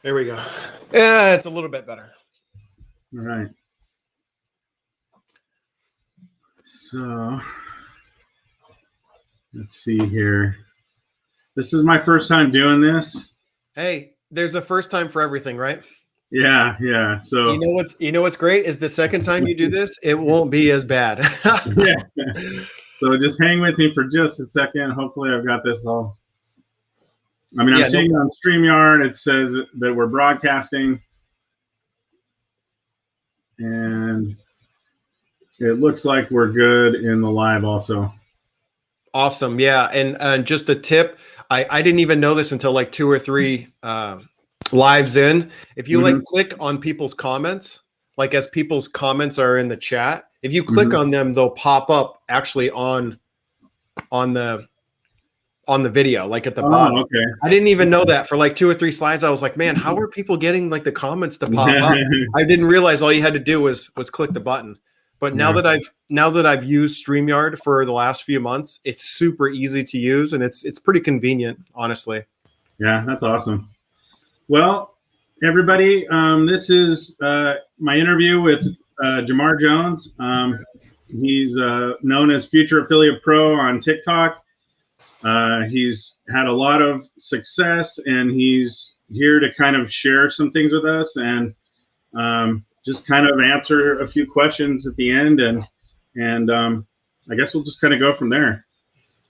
There we go. Yeah, it's a little bit better. All right. So let's see here. This is my first time doing this. Hey, there's a first time for everything, right? Yeah. So you know what's great is the second time you do this, it won't be as bad. yeah. So just hang with me for just a second. Hopefully I've got this all. I mean, I'm seeing on StreamYard, it says that we're broadcasting. And it looks like we're good in the live also. Awesome. Yeah. And just a tip, I didn't even know this until like 2 or 3 lives in. If you like click on people's comments, like as people's comments are in the chat, if you click on them, they'll pop up actually on the video, like at the bottom. Okay. I didn't even know that for like 2 or 3 slides. I was like, man, how are people getting like the comments to pop up? I didn't realize all you had to do was click the button. But now that I've used StreamYard for the last few months, it's super easy to use and it's pretty convenient, honestly. Yeah, that's awesome. Well, everybody, this is my interview with Jamar Jones. He's known as Future Affiliate Pro on TikTok. He's had a lot of success, and he's here to kind of share some things with us and just kind of answer a few questions at the end, and I guess we'll just kind of go from there.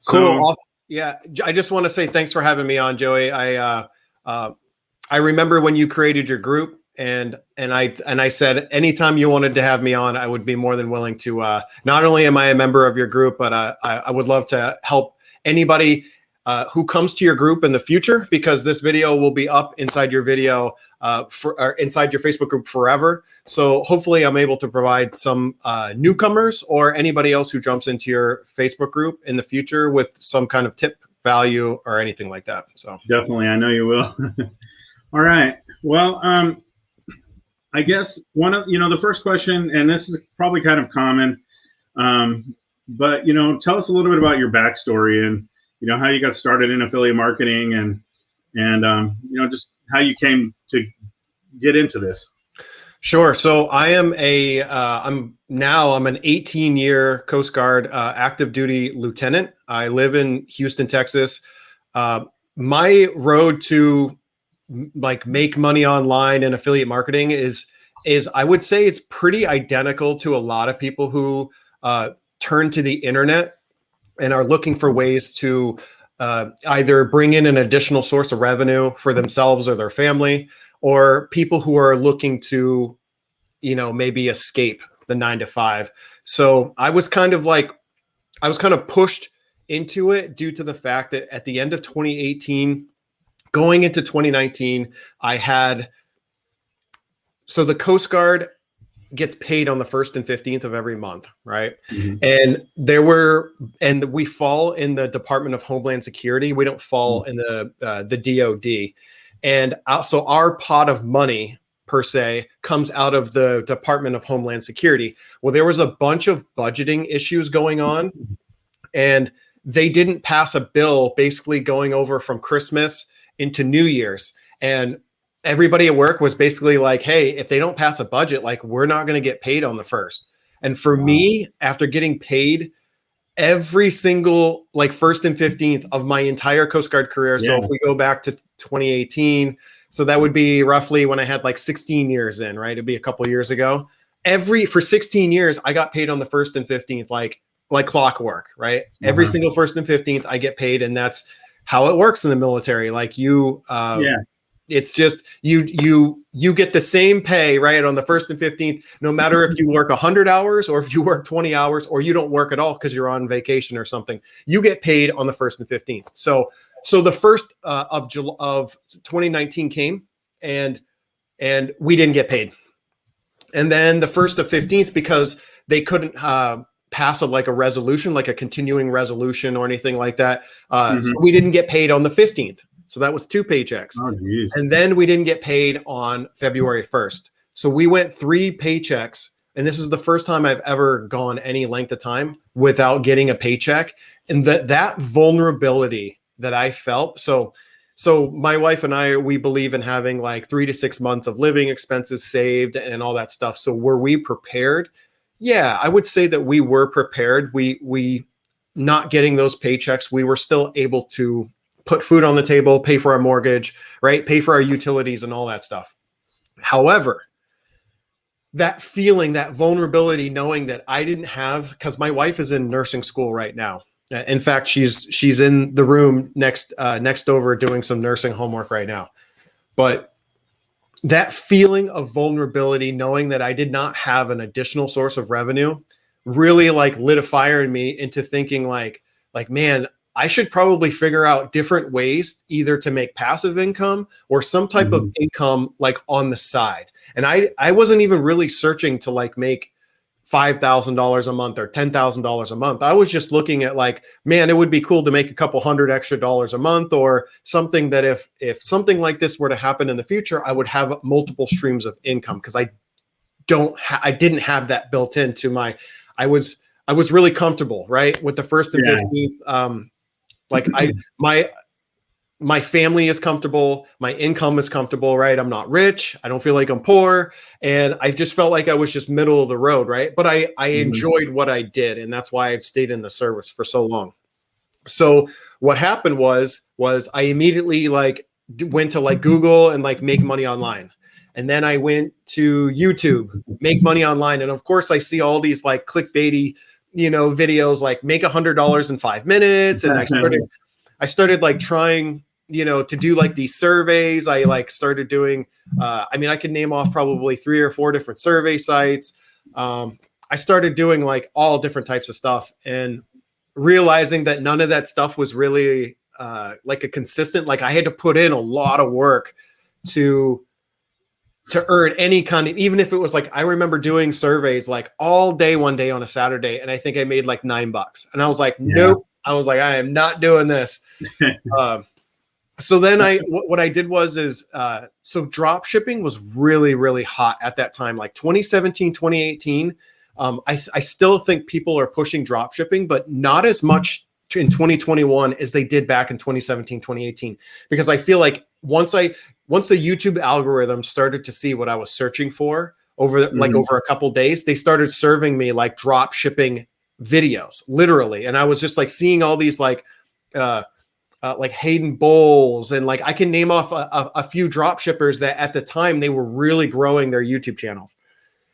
Cool. Yeah, I just want to say thanks for having me on, Joey. I remember when you created your group, and I said anytime you wanted to have me on, I would be more than willing to. Not only am I a member of your group, but I would love to help anybody who comes to your group in the future, because this video will be up inside your video or inside your Facebook group forever. So hopefully I'm able to provide some newcomers or anybody else who jumps into your Facebook group in the future with some kind of tip, value, or anything like that. So definitely, I know you will. All right. Well, I guess one of the first question, and this is probably kind of common, but tell us a little bit about your backstory and how you got started in affiliate marketing and just how you came to get into this. Sure. So I am I'm an 18-year Coast Guard active duty lieutenant. I live in Houston, Texas. My road to like make money online and affiliate marketing is I would say it's pretty identical to a lot of people who turn to the internet and are looking for ways to either bring in an additional source of revenue for themselves or their family, or people who are looking to, maybe escape the 9-to-5. So I was kind of pushed into it due to the fact that at the end of 2018, going into 2019, so the Coast Guard gets paid on the 1st and 15th of every month, right? And we fall in the Department of Homeland Security. We don't fall in the DOD. And so our pot of money per se comes out of the Department of Homeland Security. Well, there was a bunch of budgeting issues going on, and they didn't pass a bill basically going over from Christmas into New Year's. And everybody at work was basically like, hey, if they don't pass a budget, like we're not going to get paid on the 1st. And for me, after getting paid every single like 1st and 15th of my entire Coast Guard career. Yeah. So if we go back to 2018, so that would be roughly when I had like 16 years in, right? It'd be a couple of years ago. For 16 years, I got paid on the 1st and 15th, like clockwork, right? Every single 1st and 15th I get paid. And that's how it works in the military. Like it's just you get the same pay, right, on the 1st and 15th, no matter if you work 100 hours or if you work 20 hours or you don't work at all because you're on vacation or something. You get paid on the 1st and 15th. So the 1st of 2019 came and we didn't get paid. And then the 1st of 15th, because they couldn't pass a resolution, like a continuing resolution or anything like that. So we didn't get paid on the 15th. So that was 2 paychecks. Oh, and then we didn't get paid on February 1st. So we went 3 paychecks. And this is the first time I've ever gone any length of time without getting a paycheck. And that vulnerability that I felt. So So my wife and I, we believe in having like 3 to 6 months of living expenses saved and all that stuff. So were we prepared? Yeah, I would say that we were prepared. We not getting those paychecks, we were still able to put food on the table, pay for our mortgage, right? Pay for our utilities and all that stuff. However, that feeling, that vulnerability, knowing that I didn't have, because my wife is in nursing school right now. In fact, she's in the room next over doing some nursing homework right now. But that feeling of vulnerability, knowing that I did not have an additional source of revenue, really like lit a fire in me into thinking like, man, I should probably figure out different ways either to make passive income or some type of income like on the side. And I wasn't even really searching to like make $5,000 a month or $10,000 a month. I was just looking at like, man, it would be cool to make a couple $100 extra a month, or something that if something like this were to happen in the future, I would have multiple streams of income, because I didn't have that built into my, I was really comfortable, right, with the first and 15th. Like my family is comfortable, my income is comfortable, right? I'm not rich, I don't feel like I'm poor, and I just felt like I was just middle of the road, right? But I enjoyed what I did, and that's why I've stayed in the service for so long. So what happened was I immediately like went to like Google and like make money online. And then I went to YouTube, make money online. And of course I see all these like clickbaity, videos like make $100 in 5 minutes. And I started like trying, to do like these surveys. I like started doing, I could name off probably 3 or 4 different survey sites. I started doing like all different types of stuff, and realizing that none of that stuff was really like a consistent, like I had to put in a lot of work to earn any kind of, even if it was like, I remember doing surveys like all day one day on a Saturday, and I think I made like $9, and I was like, nope. I was like, I am not doing this. So then what I did was so drop shipping was really, really hot at that time, like 2017, 2018. I still think people are pushing drop shipping, but not as much in 2021 as they did back in 2017, 2018, because I feel like once the YouTube algorithm started to see what I was searching for over a couple days, they started serving me like drop shipping videos, literally. And I was just like seeing all these like Hayden Bowles, and like I can name off a few drop shippers that at the time they were really growing their YouTube channels.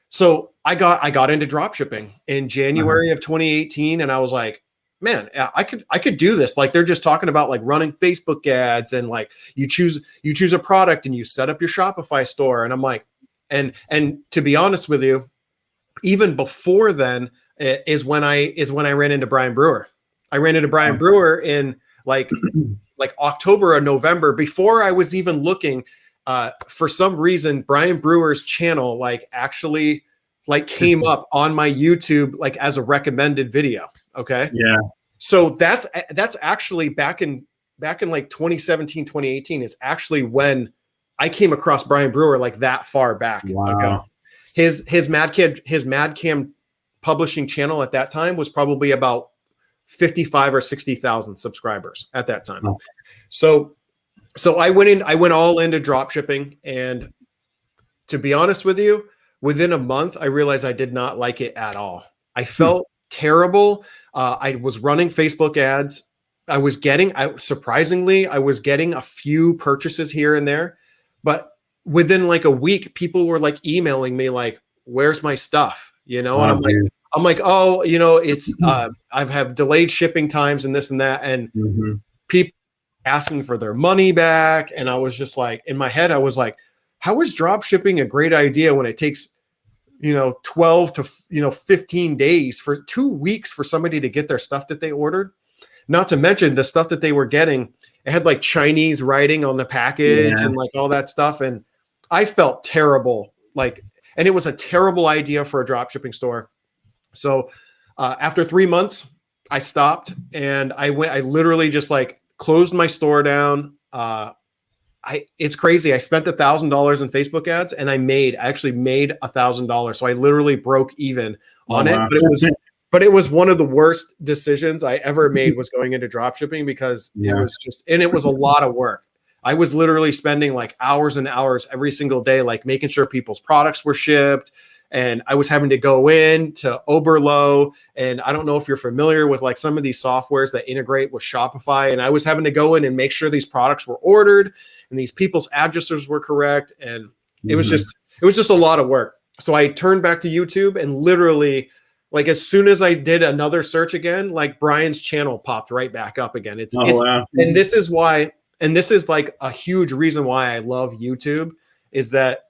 So I got into drop shipping in January of 2018, and I was like, man, I could do this. Like they're just talking about like running Facebook ads, and like you choose a product and you set up your Shopify store. And I'm like, and to be honest with you, even before then is when I ran into Brian Brewer. I ran into Brian Brewer in like October or November, before I was even looking. For some reason, Brian Brewer's channel like actually like came up on my YouTube like as a recommended video. Okay. Yeah. So that's actually back in like 2017, 2018 is actually when I came across Brian Brewer, like that far back. Wow. Okay. His Madcam publishing channel at that time was probably about 55 or 60,000 subscribers at that time. Oh. So I went all into drop shipping, and to be honest with you, within a month, I realized I did not like it at all. I felt terrible. I was running Facebook ads. I was getting a few purchases here and there, but within like a week, people were like emailing me like, "Where's my stuff?" And I'm like, oh, it's I have delayed shipping times and this and that, and people asking for their money back. And I was just like, in my head, I was like, how is drop shipping a great idea when it takes 12 to 15 days, for 2 weeks, for somebody to get their stuff that they ordered? Not to mention the stuff that they were getting, it had like Chinese writing on the package and like all that stuff. And I felt terrible, and it was a terrible idea for a drop shipping store. So after 3 months, I stopped, and I literally just like closed my store down. It's crazy. I spent $1,000 in Facebook ads, and I actually made $1,000. So I literally broke even on it. But it was one of the worst decisions I ever made, was going into drop shipping, because it was a lot of work. I was literally spending like hours and hours every single day, like making sure people's products were shipped. And I was having to go in to Oberlo. And I don't know if you're familiar with like some of these softwares that integrate with Shopify. And I was having to go in and make sure these products were ordered and these people's addresses were correct. And it was just a lot of work. So I turned back to YouTube, and literally, like as soon as I did another search again, like Brian's channel popped right back up again. Wow. And this is why, and this is like a huge reason why I love YouTube, is that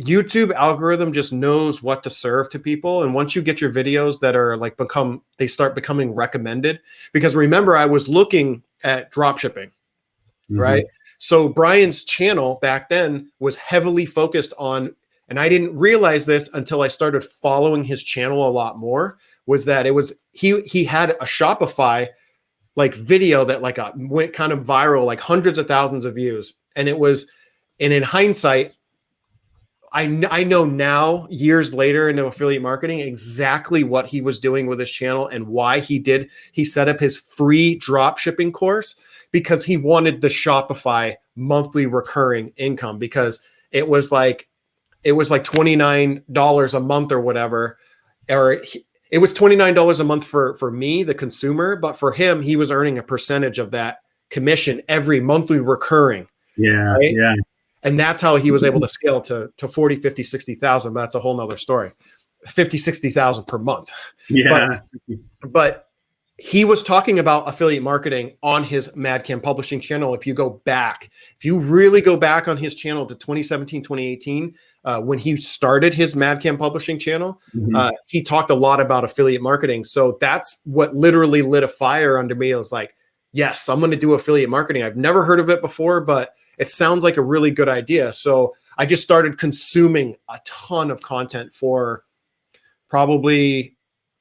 YouTube algorithm just knows what to serve to people. And once you get your videos that are like they start becoming recommended, because remember, I was looking at drop shipping, right? So Brian's channel back then was heavily focused on, and I didn't realize this until I started following his channel a lot more, was that it was, he had a Shopify like video that like went kind of viral, like hundreds of thousands of views. And in hindsight, I know now, years later into affiliate marketing, exactly what he was doing with his channel and why he set up his free drop shipping course, because he wanted the Shopify monthly recurring income, because it was like $29 a month or whatever, it was $29 a month for me, the consumer, but for him, he was earning a percentage of that commission every monthly recurring. Yeah. Right? Yeah. And that's how he was able to scale to 40, 50, 60,000. But that's a whole nother story. 50, 60,000 per month. Yeah. But he was talking about affiliate marketing on his Madcam publishing channel. If you really go back on his channel to 2017, 2018, when he started his Madcam publishing channel, he talked a lot about affiliate marketing. So that's what literally lit a fire under me. I was like, yes, I'm going to do affiliate marketing. I've never heard of it before, but it sounds like a really good idea. So I just started consuming a ton of content for probably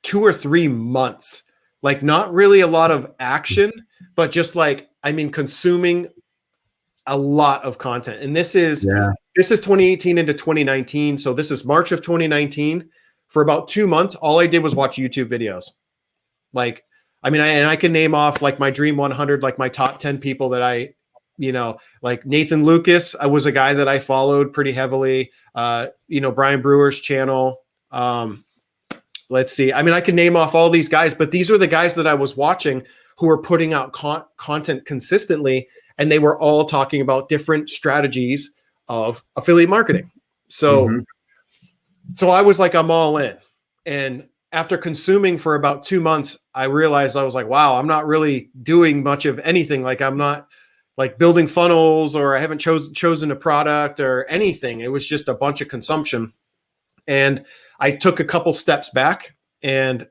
2 or 3 months. Like not really a lot of action, but just like, consuming a lot of content. And this is 2018 into 2019. So this is March of 2019. For about 2 months, all I did was watch YouTube videos. Like, I can name off like my Dream 100, like my top 10 people that I, like Nathan Lucas, I was a guy that I followed pretty heavily. Brian Brewer's channel. Let's see. I can name off all these guys, but these are the guys that I was watching who were putting out content consistently, and they were all talking about different strategies of affiliate marketing. So I was like, I'm all in. And after consuming for about 2 months, I realized, I was like, wow, I'm not really doing much of anything. Like I'm not like building funnels, or I haven't chosen a product or anything. It was just a bunch of consumption. And I took a couple steps back, and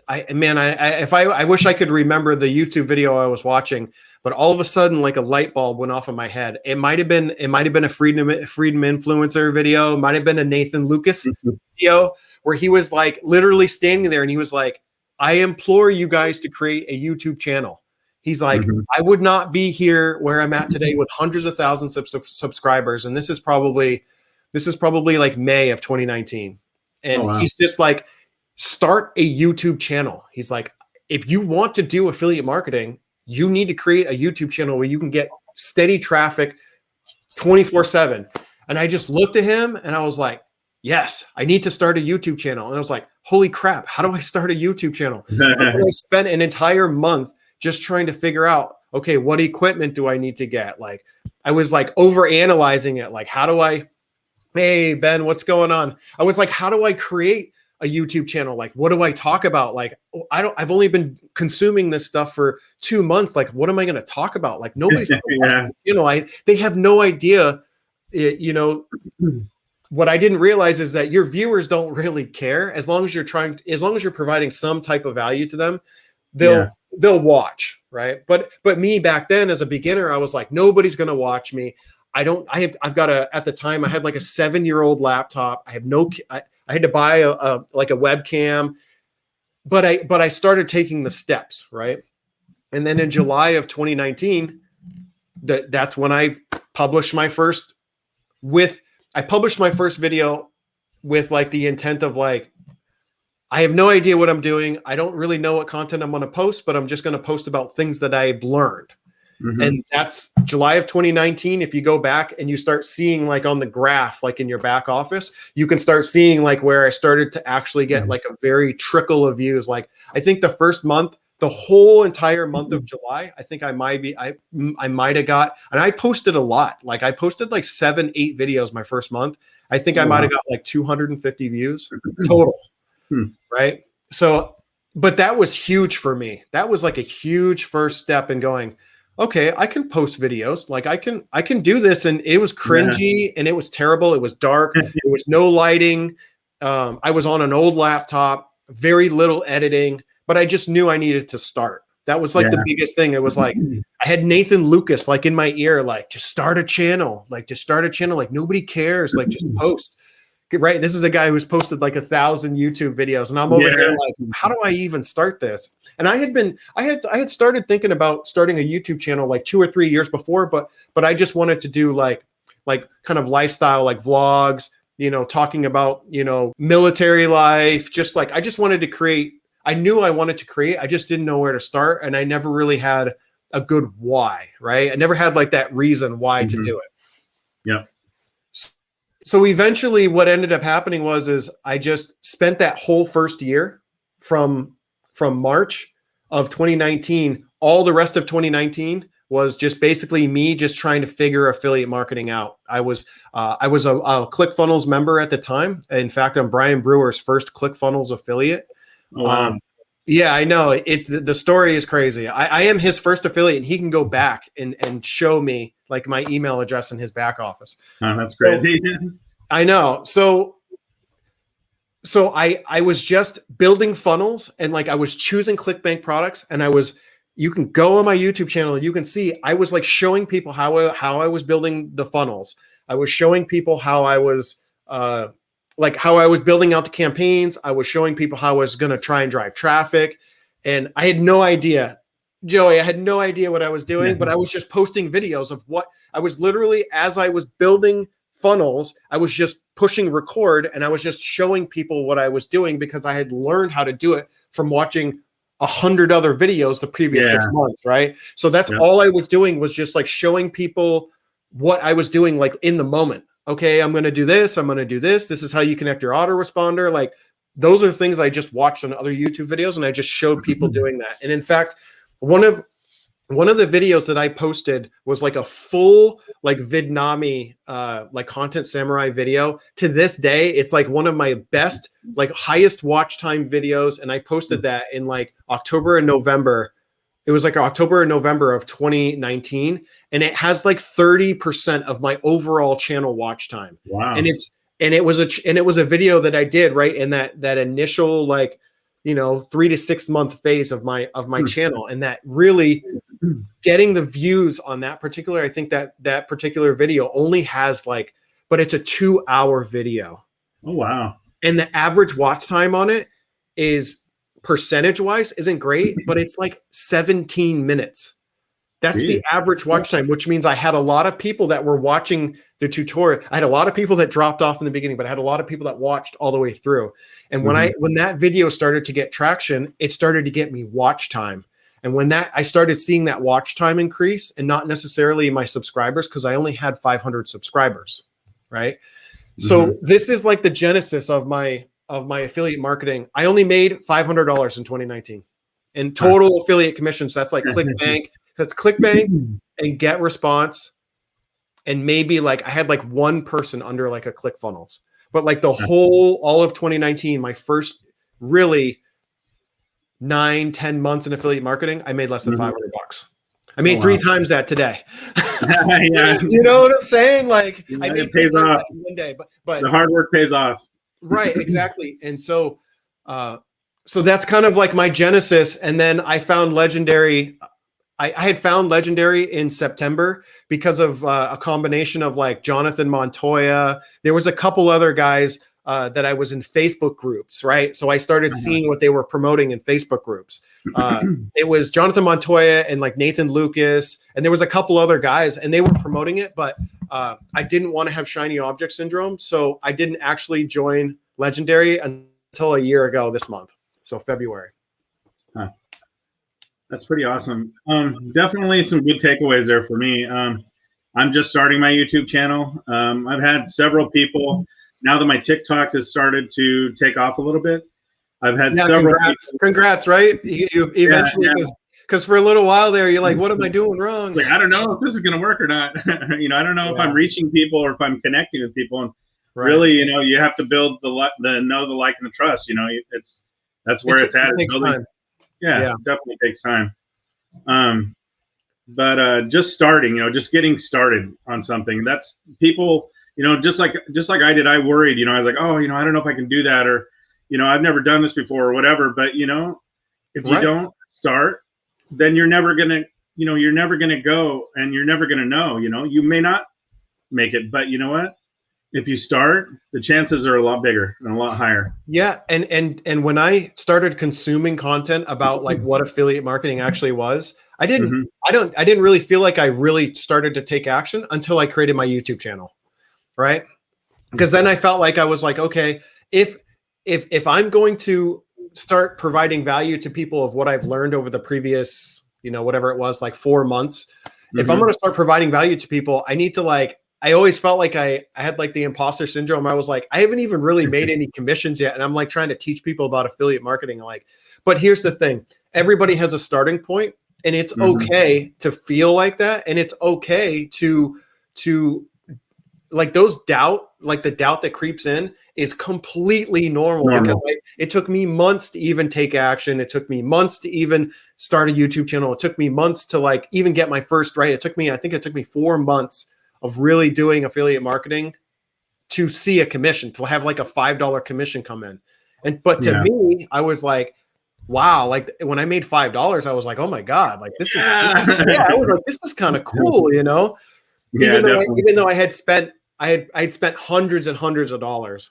I wish I could remember the YouTube video I was watching, but all of a sudden, like a light bulb went off in my head. It might've been a Freedom Influencer video. It might've been a Nathan Lucas video, where he was like literally standing there and he was like, I implore you guys to create a YouTube channel. He's like, I would not be here where I'm at today with hundreds of thousands of subscribers. And this is probably like May of 2019. And he's just like, start a YouTube channel. He's like, if you want to do affiliate marketing, you need to create a YouTube channel where you can get steady traffic 24/7. And I just looked at him and I was like, yes, I need to start a YouTube channel. And I was like, holy crap, how do I start a YouTube channel? So I spent an entire month just trying to figure out, okay, what equipment do I need to get? Like I was like over analyzing it. Like, hey, Ben, what's going on? I was like, how do I create a YouTube channel? Like, what do I talk about? Like, I've only been consuming this stuff for 2 months. Like, what am I going to talk about? Like nobody's, they have no idea, what I didn't realize is that your viewers don't really care. As long as you're providing some type of value to them, they'll watch. Right. But me back then as a beginner, I was like, nobody's going to watch me. I've got at the time I had like a 7-year-old laptop. I had to buy a webcam, but I started taking the steps. Right. And then in July of 2019, that's when I published my first video with like the intent of like, I have no idea what I'm doing. I don't really know what content I'm going to post, but I'm just going to post about things that I've learned. And that's July of 2019. If you go back and you start seeing like on the graph, like in your back office, you can start seeing like where I started to actually get like a very trickle of views. Like I think the first month, the whole entire month of July, I think I might have got, and I posted a lot. Like I posted like 7-8 videos my first month. I think I might have got like 250 views total. Right. So, but that was huge for me. That was like a huge first step in going, okay, I can post videos. Like I can do this. And it was cringy and it was terrible. It was dark. There was no lighting. I was on an old laptop, very little editing, but I just knew I needed to start. That was like the biggest thing. It was like, I had Nathan Lucas, like in my ear, like just start a channel, like nobody cares. Like just post. Right. This is a guy who's posted like 1,000 YouTube videos. And I'm over here like, how do I even start this? And I had started thinking about starting a YouTube channel like 2 or 3 years before, but I just wanted to do like kind of lifestyle, like vlogs, talking about, military life, just like, I just wanted to create. I knew I wanted to create. I just didn't know where to start. And I never really had a good why, right? I never had like that reason why to do it. Yeah. So eventually what ended up happening is I just spent that whole first year from March of 2019, all the rest of 2019 was just basically me just trying to figure affiliate marketing out. I was a ClickFunnels member at the time. In fact, I'm Brian Brewer's first ClickFunnels affiliate. Oh, wow. Yeah, I know. The story is crazy. I am his first affiliate, and he can go back and show me like my email address in his back office. Oh, that's crazy. So, I know. So I was just building funnels, and like I was choosing ClickBank products, and you can go on my YouTube channel and you can see I was like showing people how I was building the funnels. I was showing people how I was building out the campaigns. I was showing people how I was going to try and drive traffic. And I had no idea, Joey, I had no idea what I was doing, but I was just posting videos of what I was literally, as I was building funnels, I was just pushing record and I was just showing people what I was doing because I had learned how to do it from watching 100 other videos the previous 6 months. Right. So that's all I was doing was just like showing people what I was doing, like in the moment. Okay, I'm going to do this. I'm going to do this. This is how you connect your autoresponder. Like those are things I just watched on other YouTube videos, and I just showed people doing that. And in fact, one of the videos that I posted was like a full like Vidnami like content samurai video. To this day, it's like one of my best, like highest watch time videos. And I posted that in like October and November. It was like October and November of 2019. And it has like 30% of my overall channel watch time. Wow. And it was a video that I did right in that initial like 3 to 6 month phase of my channel. And that really getting the views on that particular, I think that particular video only has like, but it's a 2-hour video. Oh, wow. And the average watch time on it is percentage wise isn't great, but it's like 17 minutes. That's the average watch time, which means I had a lot of people that were watching the tutorial. I had a lot of people that dropped off in the beginning, but I had a lot of people that watched all the way through. And when that video started to get traction, it started to get me watch time. And when I started seeing that watch time increase, and not necessarily my subscribers, because I only had 500 subscribers, right? So this is like the genesis of my affiliate marketing. I only made $500 in 2019 in total affiliate commissions. That's like ClickBank. That's ClickBank and GetResponse. And maybe like I had like one person under like a ClickFunnels, but like all of 2019, my first really 9-10 months in affiliate marketing, I made less than $500. I made 3 times that today. You know what I'm saying? Like I made 3 times that in one day, but the hard work pays off. Right. Exactly. And so that's kind of like my genesis. And then I found Legendary. I had found Legendary in September because of a combination of like Jonathan Montoya. There was a couple other guys that I was in Facebook groups, right? So I started seeing what they were promoting in Facebook groups. It was Jonathan Montoya and like Nathan Lucas, and there was a couple other guys, and they were promoting it, but I didn't want to have shiny object syndrome, so I didn't actually join Legendary until a year ago this month, so February. That's pretty awesome. Definitely some good takeaways there for me. I'm just starting my YouTube channel. I've had several people, now that my TikTok has started to take off a little bit, I've had Yeah, several congrats. people. Congrats, right? You eventually, Yeah. because for a little while there, you're like, what am I doing wrong? Like, I don't know if this is going to work or not. I don't know if I'm reaching people or if I'm connecting with people. And really, you have to build the know, the like, and the trust. That's where it's at. It takes time. Yeah, definitely takes time. But just starting, just getting started on something. That's people, just like I did. I worried, I was like, oh, I don't know if I can do that, or, I've never done this before, or whatever. But if you don't start, then you're never gonna go, and you're never gonna know. You may not make it, but you know what? If you start, the chances are a lot bigger and a lot higher. Yeah, and when I started consuming content about like what affiliate marketing actually was, I didn't really feel like I really started to take action until I created my YouTube channel, right? Because then I felt like I was like, okay, if I'm going to start providing value to people of what I've learned over the previous, whatever it was, like 4 months, if I'm going to start providing value to people, I need to I always felt like I had like the imposter syndrome. I was like, I haven't even really made any commissions yet. And I'm like trying to teach people about affiliate marketing. But here's the thing. Everybody has a starting point, and it's okay to feel like that. And it's okay to like those doubt, like the doubt that creeps in is completely normal. Because it took me months to even take action. It took me months to even start a YouTube channel. It took me months to even get my first, I think it took me 4 months of really doing affiliate marketing to see a commission, to have like a $5 commission come in. But to me, I was like, wow, like when I made $5, I was like, oh my God, like this is, I was like, this is kind of cool, even though I had spent hundreds and hundreds of dollars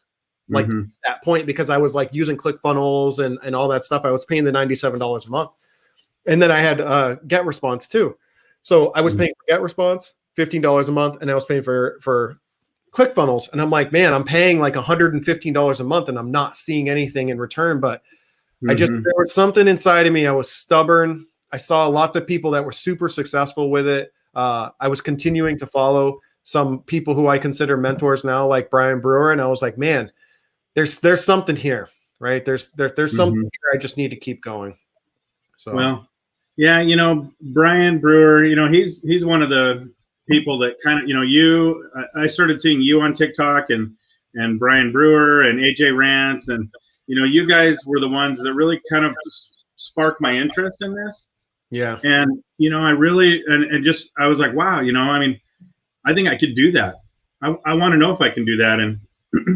at that point, because I was like using ClickFunnels and all that stuff. I was paying the $97 a month. And then I had GetResponse too. So I was paying for GetResponse $15 a month, and I was paying for ClickFunnels. And I'm like, man, I'm paying like $115 a month and I'm not seeing anything in return. But there was something inside of me. I was stubborn. I saw lots of people that were super successful with it. I was continuing to follow some people who I consider mentors now, like Brian Brewer. And I was like, man, there's something here, right? There's something here. I just need to keep going. So, well, yeah, Brian Brewer, he's one of the people that kind of, I started seeing you on TikTok and Brian Brewer and AJ Rants, and you guys were the ones that really kind of sparked my interest in this. Yeah. And I really I was like, wow, I think I could do that. I want to know if I can do that. And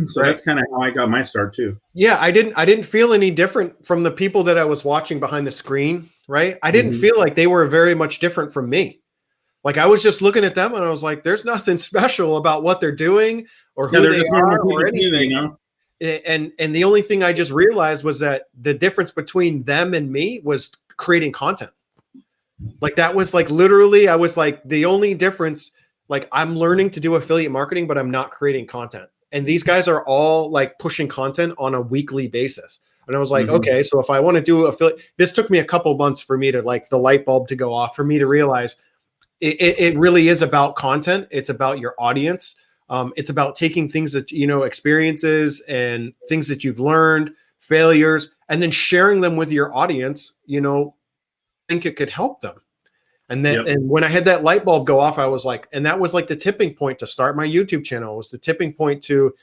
so that's kind of how I got my start too. Yeah, I didn't feel any different from the people that I was watching behind the screen, right? I didn't feel like they were very much different from me. Like I was just looking at them and I was like, there's nothing special about what they're doing or who they are or anything. And the only thing I just realized was that the difference between them and me was creating content. Like that was like literally, I was like, the only difference, like I'm learning to do affiliate marketing, but I'm not creating content. And these guys are all like pushing content on a weekly basis. And I was like, okay, so if I want to do affiliate, this took me a couple months for me to like the light bulb to go off, for me to realize it really is about content. It's about your audience. It's about taking things that, experiences and things that you've learned, failures, and then sharing them with your audience, think it could help them. And then, and when I had that light bulb go off, I was like, and that was like the tipping point to start my YouTube channel. It was the tipping point to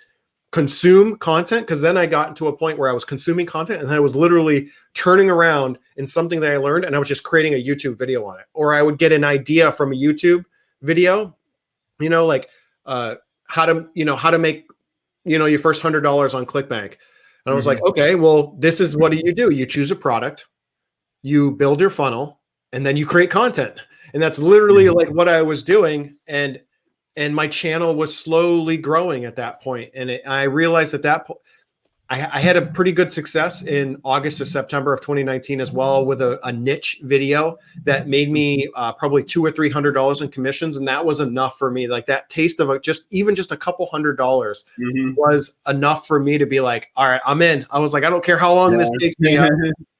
consume content. Cause then I got into a point where I was consuming content and then I was literally turning around in something that I learned and I was just creating a YouTube video on it. Or I would get an idea from a YouTube video, how to make, your first $100 on ClickBank. And I was like, okay, well, this is what do? You choose a product, you build your funnel, and then you create content. And that's literally like what I was doing. And my channel was slowly growing at that point. And I realized at that point, I had a pretty good success in August to September of 2019 as well with a niche video that made me probably $200 or $300 in commissions. And that was enough for me. Like that taste of just a couple $100 was enough for me to be like, all right, I'm in. I was like, I don't care how long this takes me.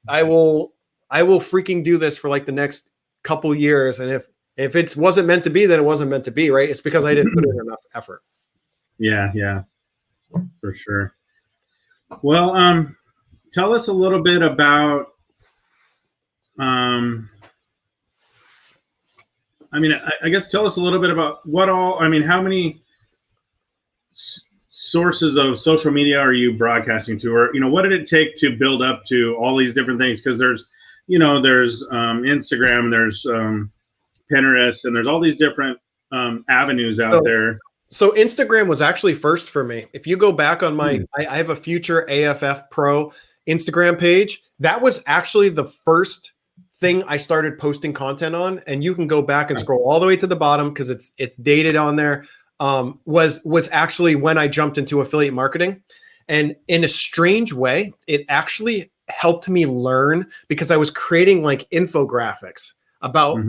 I will I will freaking do this for like the next couple years. And if it wasn't meant to be, then it wasn't meant to be, right? It's because I didn't put in enough effort. Yeah, for sure. Well, tell us a little bit about, I guess tell us a little bit about how many sources of social media are you broadcasting to, or what did it take to build up to all these different things? Because there's Instagram, there's Pinterest, and there's all these different avenues out there. So Instagram was actually first for me. If you go back on my, I have a Future AFF Pro Instagram page. That was actually the first thing I started posting content on, and you can go back and scroll all the way to the bottom because it's dated on there. Was actually when I jumped into affiliate marketing, and in a strange way, it actually helped me learn because I was creating like infographics about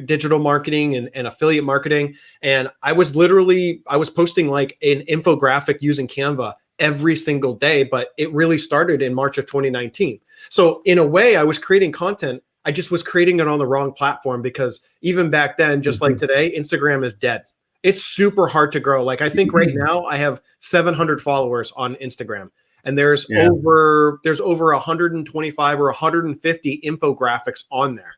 digital marketing and affiliate marketing. And I was posting like an infographic using Canva every single day, but it really started in March of 2019. So in a way I was creating content. I just was creating it on the wrong platform because even back then, just like today, Instagram is dead. It's super hard to grow. Like I think right now I have 700 followers on Instagram. And there's over 125 or 150 infographics on there.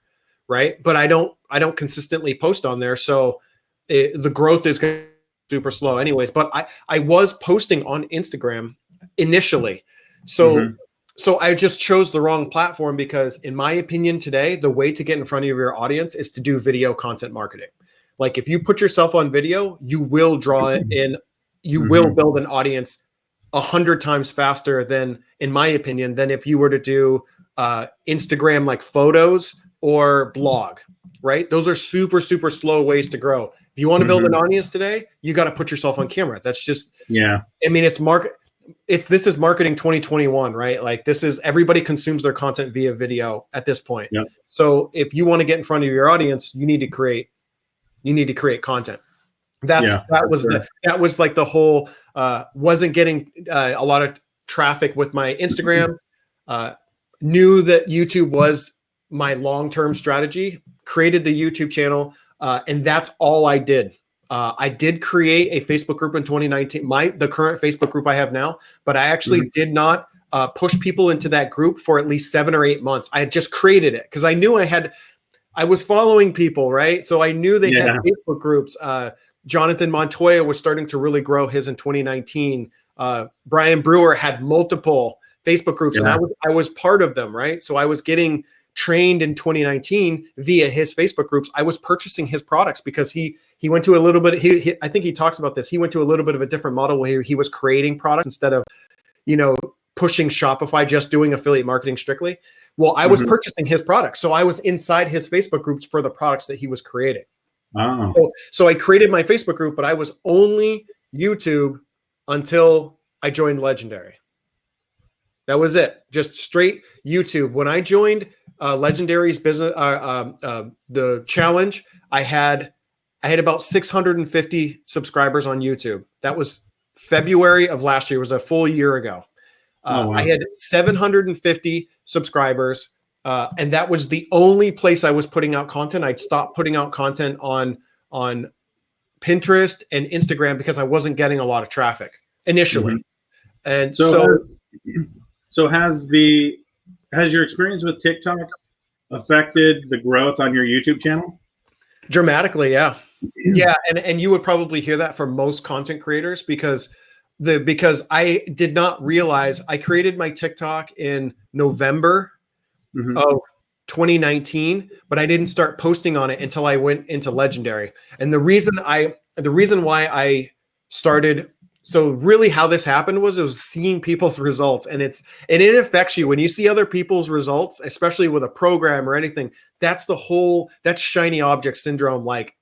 Right. But I don't consistently post on there. So the growth is super slow anyways. But I was posting on Instagram initially. So I just chose the wrong platform because in my opinion today, the way to get in front of your audience is to do video content marketing. Like if you put yourself on video, you will draw it in, you will build an audience 100 times faster than, in my opinion, than if you were to do Instagram like photos or blog, right? Those are super, super slow ways to grow. If you want to build an audience today, you got to put yourself on camera. That's just, I mean, this is marketing 2021, right? Like this is, everybody consumes their content via video at this point. So if you want to get in front of your audience, you need to create content. That was like the whole, wasn't getting a lot of traffic with my Instagram, knew that YouTube was my long-term strategy, created the YouTube channel, and that's all I did. I did create a Facebook group in 2019, the current Facebook group I have now, but I actually did not push people into that group for at least 7 or 8 months. I had just created it because I knew I was following people, right? So I knew they had Facebook groups. Jonathan Montoya was starting to really grow his in 2019. Brian Brewer had multiple Facebook groups, and I was part of them, right? So I was getting trained in 2019 via his Facebook groups. I was purchasing his products because he went to a little bit. I think he talks about this. He went to a little bit of a different model where he was creating products instead of, pushing Shopify, just doing affiliate marketing strictly. Well, I was purchasing his products, so I was inside his Facebook groups for the products that he was creating. So I created my Facebook group, but I was only YouTube until I joined Legendary. That was it. Just straight YouTube. When I joined Legendary's business, the challenge, I had about 650 subscribers on YouTube. That was February of last year. It was a full year ago. I had 750 subscribers, and that was the only place I was putting out content. I'd stopped putting out content on Pinterest and Instagram because I wasn't getting a lot of traffic initially. And so has your experience with TikTok affected the growth on your YouTube channel? Dramatically, yeah. And you would probably hear that from most content creators because I did not realize I created my TikTok in November of 2019, but I didn't start posting on it until I went into Legendary. And the reason why I started, so really how this happened was it was seeing people's results, and it affects you when you see other people's results, especially with a program or anything. That's shiny object syndrome, like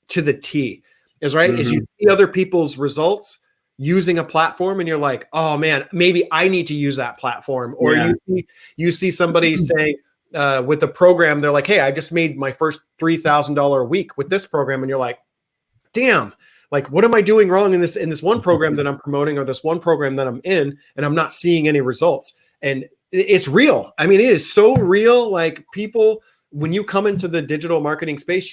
to the T, is right. Is you see other people's results using a platform and you're like, oh man, maybe I need to use that platform. Or you see somebody saying with the program, they're like, hey, I just made my first $3,000 a week with this program. And you're like, damn, like, what am I doing wrong in this one program that I'm promoting or this one program that I'm in, and I'm not seeing any results? And it's real. I mean, it is so real. Like people, when you come into the digital marketing space,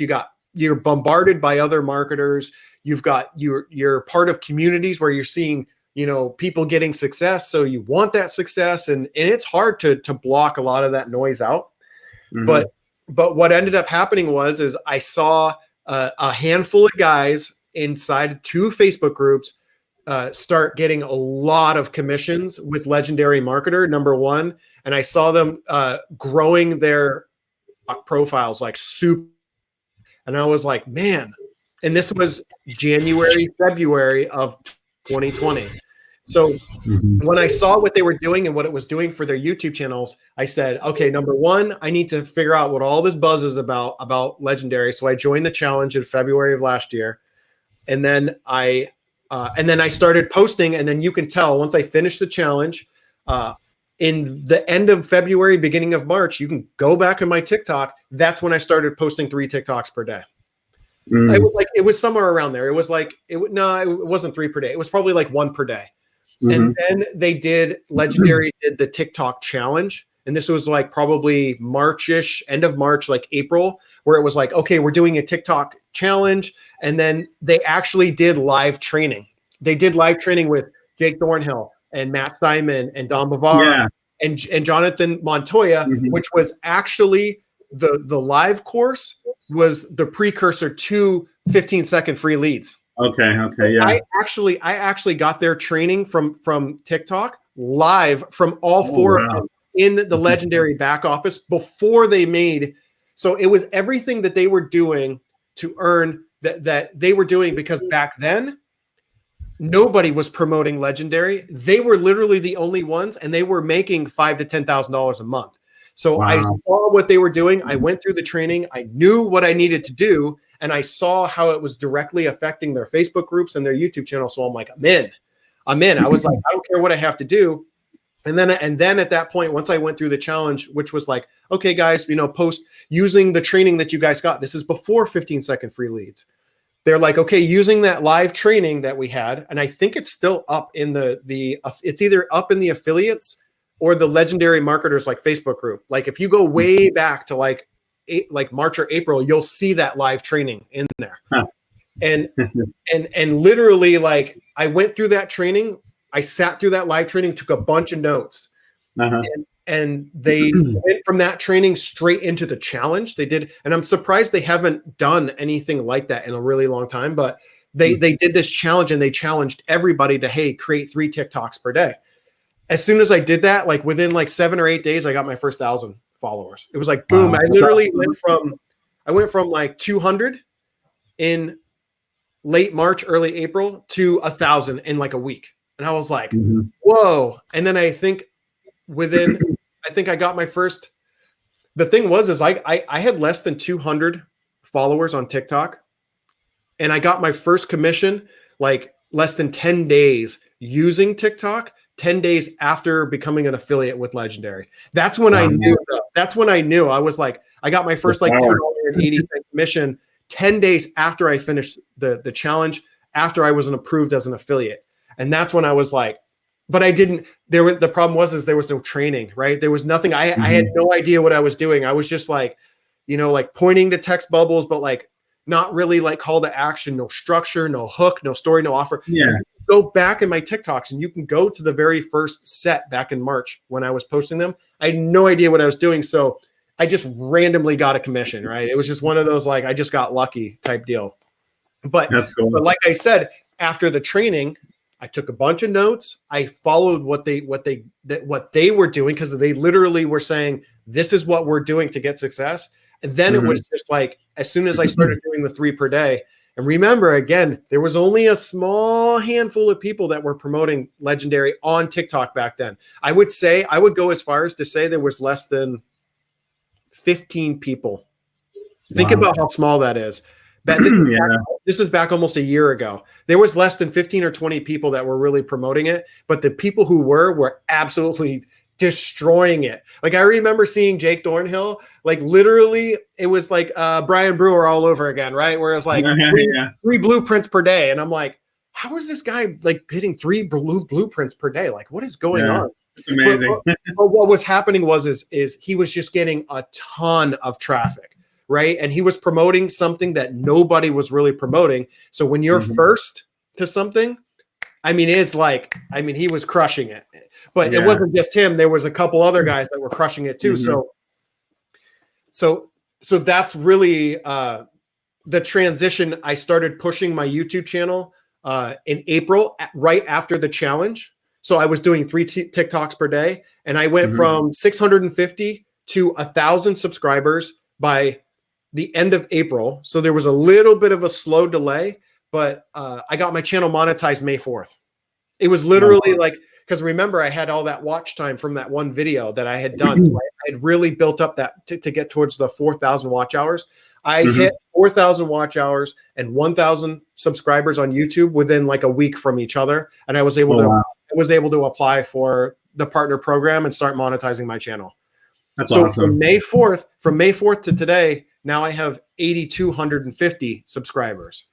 you're bombarded by other marketers. You're part of communities where you're seeing, people getting success. So you want that success. And it's hard to block a lot of that noise out. Mm-hmm. But what ended up happening is I saw a handful of guys inside 2 Facebook groups start getting a lot of commissions with Legendary Marketer, number one. And I saw them growing their profiles like super. And I was like, man, and this was January, February of 2020. So when I saw what they were doing and what it was doing for their YouTube channels, I said, okay, number one, I need to figure out what all this buzz is about Legendary. So I joined the challenge in February of last year. And then I started posting, and then you can tell once I finished the challenge, in the end of February, beginning of March, you can go back in my TikTok. That's when I started posting 3 TikToks per day. It was somewhere around there. It wasn't 3 per day. It was probably like 1 per day. And then Legendary did the TikTok challenge. And this was like probably March-ish, end of March, like April, where it was like, okay, we're doing a TikTok challenge. And then they actually did live training. They did live training with Jake Thornhill and Matt Simon and Don Bavara and Jonathan Montoya, which was actually the live course was the precursor to 15-second free leads. Okay, yeah. I actually got their training from TikTok live from all 4 of them in the Legendary back office before they made. So it was everything that they were doing to earn that they were doing, because back then nobody was promoting Legendary. They were literally the only ones, and they were making $5,000 to $10,000 a month. So I saw what they were doing. I went through the training. I knew what I needed to do, and I saw how it was directly affecting their Facebook groups and their YouTube channel. So I'm like, I'm in. I was like, I don't care what I have to do. And then at that point, once I went through the challenge, which was like, okay, guys, post using the training that you guys got. This is before 15-second free leads. They're like, okay, using that live training that we had, and I think it's still up in it's either up in the affiliates or the Legendary Marketers like Facebook group. Like if you go way back to like March or April, you'll see that live training in there. Huh. And literally, like, I went through that training. I sat through that live training, took a bunch of notes, and they went from that training straight into the challenge. They did, and I'm surprised they haven't done anything like that in a really long time. But they did this challenge, and they challenged everybody to, hey, create 3 TikToks per day. As soon as I did that, like within like 7 or 8 days, I got my first 1,000 followers. It was like boom! I literally went from like 200 in late March, early April to 1,000 in like a week. And I was like, whoa. And then I think I got my first, the thing was I had less than 200 followers on TikTok. And I got my first commission like less than 10 days using TikTok, 10 days after becoming an affiliate with Legendary. That's when I knew. That's when I knew. I was like, I got my first like $2.80 commission 10 days after I finished the challenge, after I was approved as an affiliate. And that's when I was like, but I didn't, the problem was there was no training, right? There was nothing. I had no idea what I was doing. I was just like, like pointing to text bubbles, but like not really like call to action, no structure, no hook, no story, no offer. Yeah. Go back in my TikToks and you can go to the very first set back in March when I was posting them. I had no idea what I was doing. So I just randomly got a commission, right? It was just one of those, like, I just got lucky type deal. But, that's cool. But like I said, after the training, I took a bunch of notes. I followed what they were doing, because they literally were saying, this is what we're doing to get success. And then it was just like, as soon as I started doing the 3 per day, and remember, again, there was only a small handful of people that were promoting Legendary on TikTok back then. I would go as far as to say there was less than 15 people. Think about how small that is. This is back almost a year ago. There was less than 15 or 20 people that were really promoting it, but the people who were absolutely destroying it. Like, I remember seeing Jake Thornhill, like literally it was like Brian Brewer all over again, right? Where it's like 3 blueprints per day. And I'm like, how is this guy like hitting 3 blueprints per day? Like, what is going on? It's amazing. But what was happening is he was just getting a ton of traffic, right? And he was promoting something that nobody was really promoting. So when you're first to something, I mean, it's like, I mean, he was crushing it. But it wasn't just him. There was a couple other guys that were crushing it too. So that's really the transition. I started pushing my YouTube channel in April, right after the challenge. So I was doing 3 TikToks per day, and I went from 650 to 1,000 subscribers by the end of April. So there was a little bit of a slow delay, but I got my channel monetized May 4th. It was literally like, because remember, I had all that watch time from that one video that I had done. So I had really built up that to get towards the 4,000 watch hours. I hit 4,000 watch hours and 1,000 subscribers on YouTube within like a week from each other. And I was able to apply for the partner program and start monetizing my channel. That's awesome. From May 4th to today, now I have 8,250 subscribers.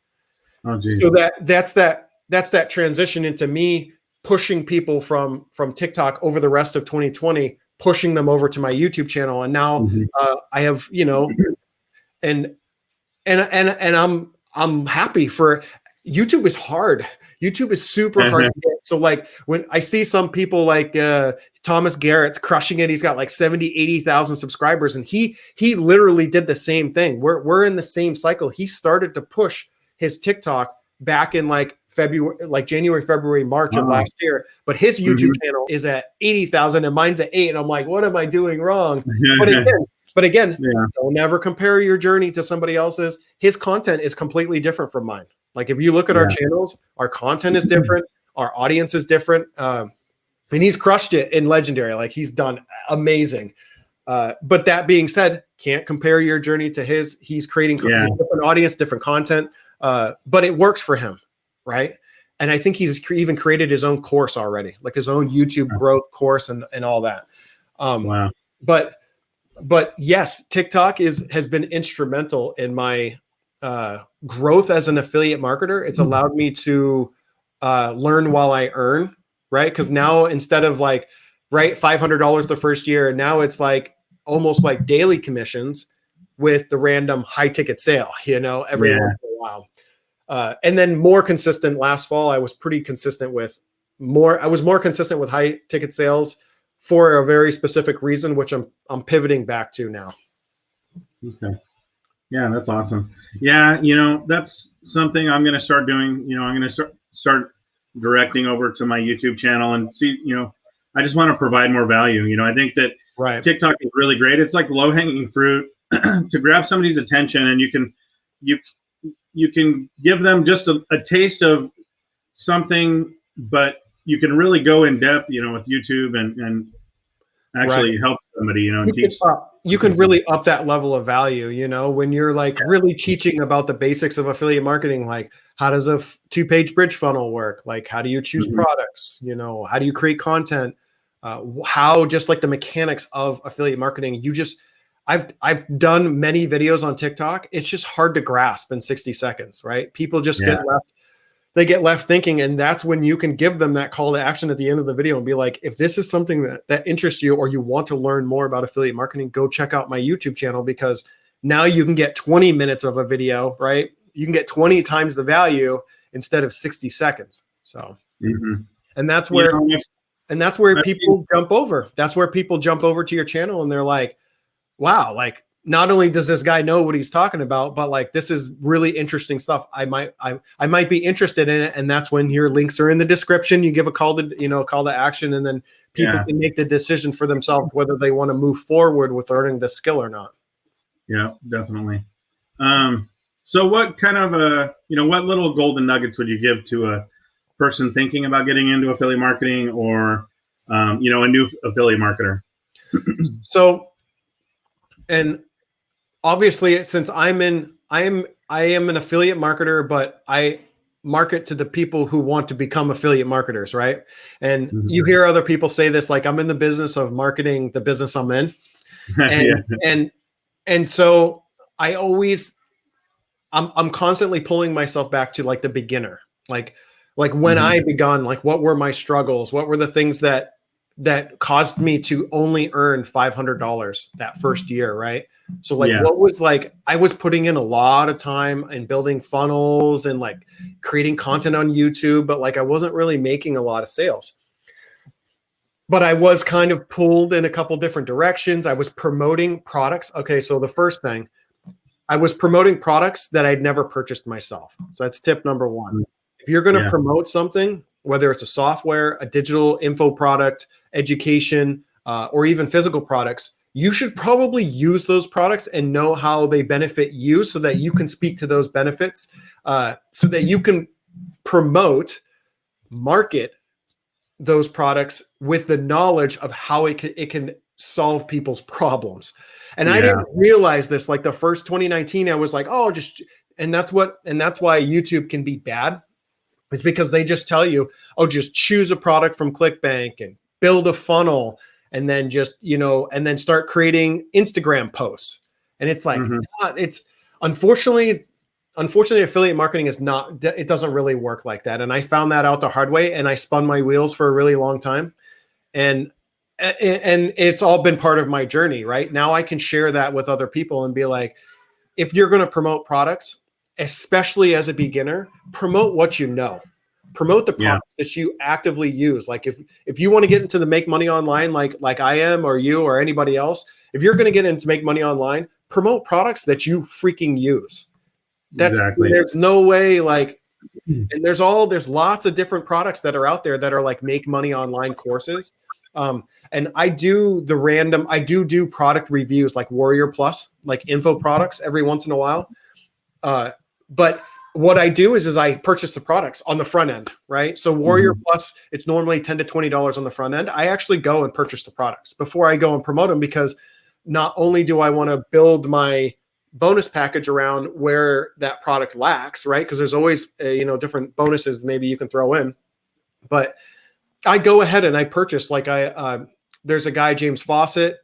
Oh, geez. So that's that transition into me pushing people from TikTok over the rest of 2020, pushing them over to my YouTube channel. And now I have, and I'm happy for YouTube. Is hard. YouTube is super hard to get. So like when I see some people like Thomas Garrett's crushing it, he's got like 80,000 subscribers, and he literally did the same thing. We're in the same cycle. He started to push his TikTok back in like February, like January, February, March of last year. But his YouTube channel is at 80,000 and mine's at 8. And I'm like, what am I doing wrong? But again, don't never compare your journey to somebody else's. His content is completely different from mine. Like if you look at our channels, our content is different. Our audience is different. And he's crushed it in Legendary. Like he's done amazing. But that being said, can't compare your journey to his. He's creating different audience, different content. But it works for him, right? And I think he's even created his own course already, like his own YouTube growth course and all that. But yes, TikTok has been instrumental in my growth as an affiliate marketer. It's allowed me to learn while I earn, right? Because now instead of like, $500 the first year, now it's like almost like daily commissions with the random high ticket sale, every once in a while. And then more consistent last fall, I was pretty consistent with more consistent with high ticket sales for a very specific reason, which I'm pivoting back to now. Okay. Yeah, that's awesome. Yeah, that's something I'm going to start doing. I'm going to start directing over to my YouTube channel and see, I just want to provide more value. I think that TikTok is really great. It's like low hanging fruit to grab somebody's attention, and you can give them just a taste of something, but you can really go in depth, with YouTube and actually help somebody, and teach. You can really up that level of value, when you're like really teaching about the basics of affiliate marketing, like how does a 2-page bridge funnel work? Like how do you choose products? How do you create content? How just like the mechanics of affiliate marketing, I've done many videos on TikTok. It's just hard to grasp in 60 seconds, right? People just get left thinking, and that's when you can give them that call to action at the end of the video and be like, if this is something that interests you or you want to learn more about affiliate marketing, go check out my YouTube channel, because now you can get 20 minutes of a video, right? You can get 20 times the value instead of 60 seconds. So, and that's where people jump over. That's where people jump over to your channel and they're like, wow, like not only does this guy know what he's talking about, but like this is really interesting stuff. I might be interested in it. And that's when your links are in the description. You give a call to action, and then people can make the decision for themselves whether they want to move forward with learning the skill or not. Yeah, definitely. So what kind of what little golden nuggets would you give to a person thinking about getting into affiliate marketing, or a new affiliate marketer? So, and obviously, since I am an affiliate marketer, but I market to the people who want to become affiliate marketers, right? And you hear other people say this, like, I'm in the business of marketing the business I'm in. And so I'm constantly pulling myself back to like the beginner, like when I begun, like what were my struggles? What were the things that that caused me to only earn $500 that first year, right? So like what was like, I was putting in a lot of time and building funnels and like creating content on YouTube, but like I wasn't really making a lot of sales. But I was kind of pulled in a couple different directions. I was promoting products. Okay, so the first thing, I was promoting products that I'd never purchased myself. So that's tip number one. If you're going to promote something, whether it's a software, a digital info product, education, or even physical products, you should probably use those products and know how they benefit you so that you can speak to those benefits, so that you can promote, market those products with the knowledge of how it can solve people's problems. And I didn't realize this. Like the first 2019, I was like, oh, and that's why YouTube can be bad. It's because they just tell you, oh, just choose a product from ClickBank and build a funnel and then just, and then start creating Instagram posts. And it's like, it's unfortunately, affiliate marketing it doesn't really work like that. And I found that out the hard way, and I spun my wheels for a really long time. And it's all been part of my journey, right? Now I can share that with other people and be like, if you're going to promote products, especially as a beginner, promote what you know. Promote the products that you actively use. Like if you want to get into the make money online, like I am, or you, or anybody else, if you're going to get into make money online, promote products that you freaking use. There's no way and there's lots of different products that are out there that are like make money online courses. And I do product reviews like Warrior Plus, like info products every once in a while. But what I do is I purchase the products on the front end, right? So Warrior Plus, it's normally $10 to $20 on the front end. I actually go and purchase the products before I go and promote them, because not only do I want to build my bonus package around where that product lacks, right? Because there's always different bonuses maybe you can throw in, but I go ahead and I purchase, like there's a guy, James Fawcett.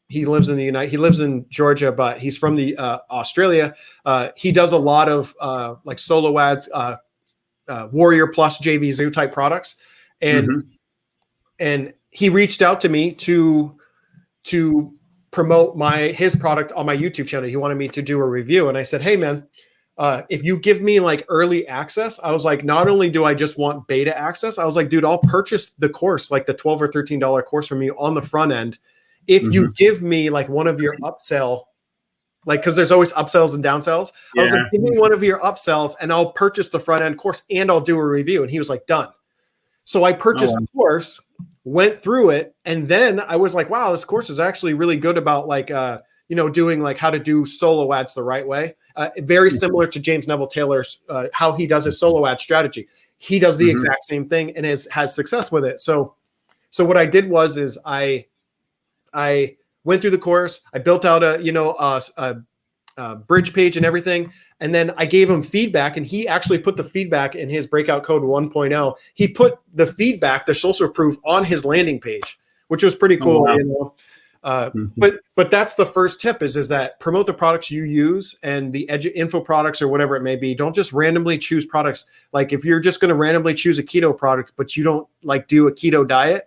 He lives in Georgia, but he's from the Australia. He does a lot of like solo ads, Warrior Plus, JVZoo type products, and he reached out to me to promote his product on my YouTube channel. He wanted me to do a review, and I said, "Hey, man, if you give me like early access," I was like, not only do I just want beta access, I was like, dude, I'll purchase the course, like the $12 or $13 course from you on the front end, if you give me like one of your upsell, like, because there's always upsells and downsells. I was like, give me one of your upsells and I'll purchase the front end course and I'll do a review. And he was like, done. So I purchased the course, went through it, and then I was like, wow, this course is actually really good about like doing like how to do solo ads the right way. Very similar to James Neville Taylor's how he does his solo ad strategy. He does the exact same thing and has success with it. So what I did was I went through the course. I built out a bridge page and everything. And then I gave him feedback, and he actually put the feedback in his breakout code 1.0. He put the feedback, the social proof, on his landing page, which was pretty cool. Oh, wow. But that's the first tip is that promote the products you use and the info products or whatever it may be. Don't just randomly choose products. Like if you're just going to randomly choose a keto product, but you don't like do a keto diet,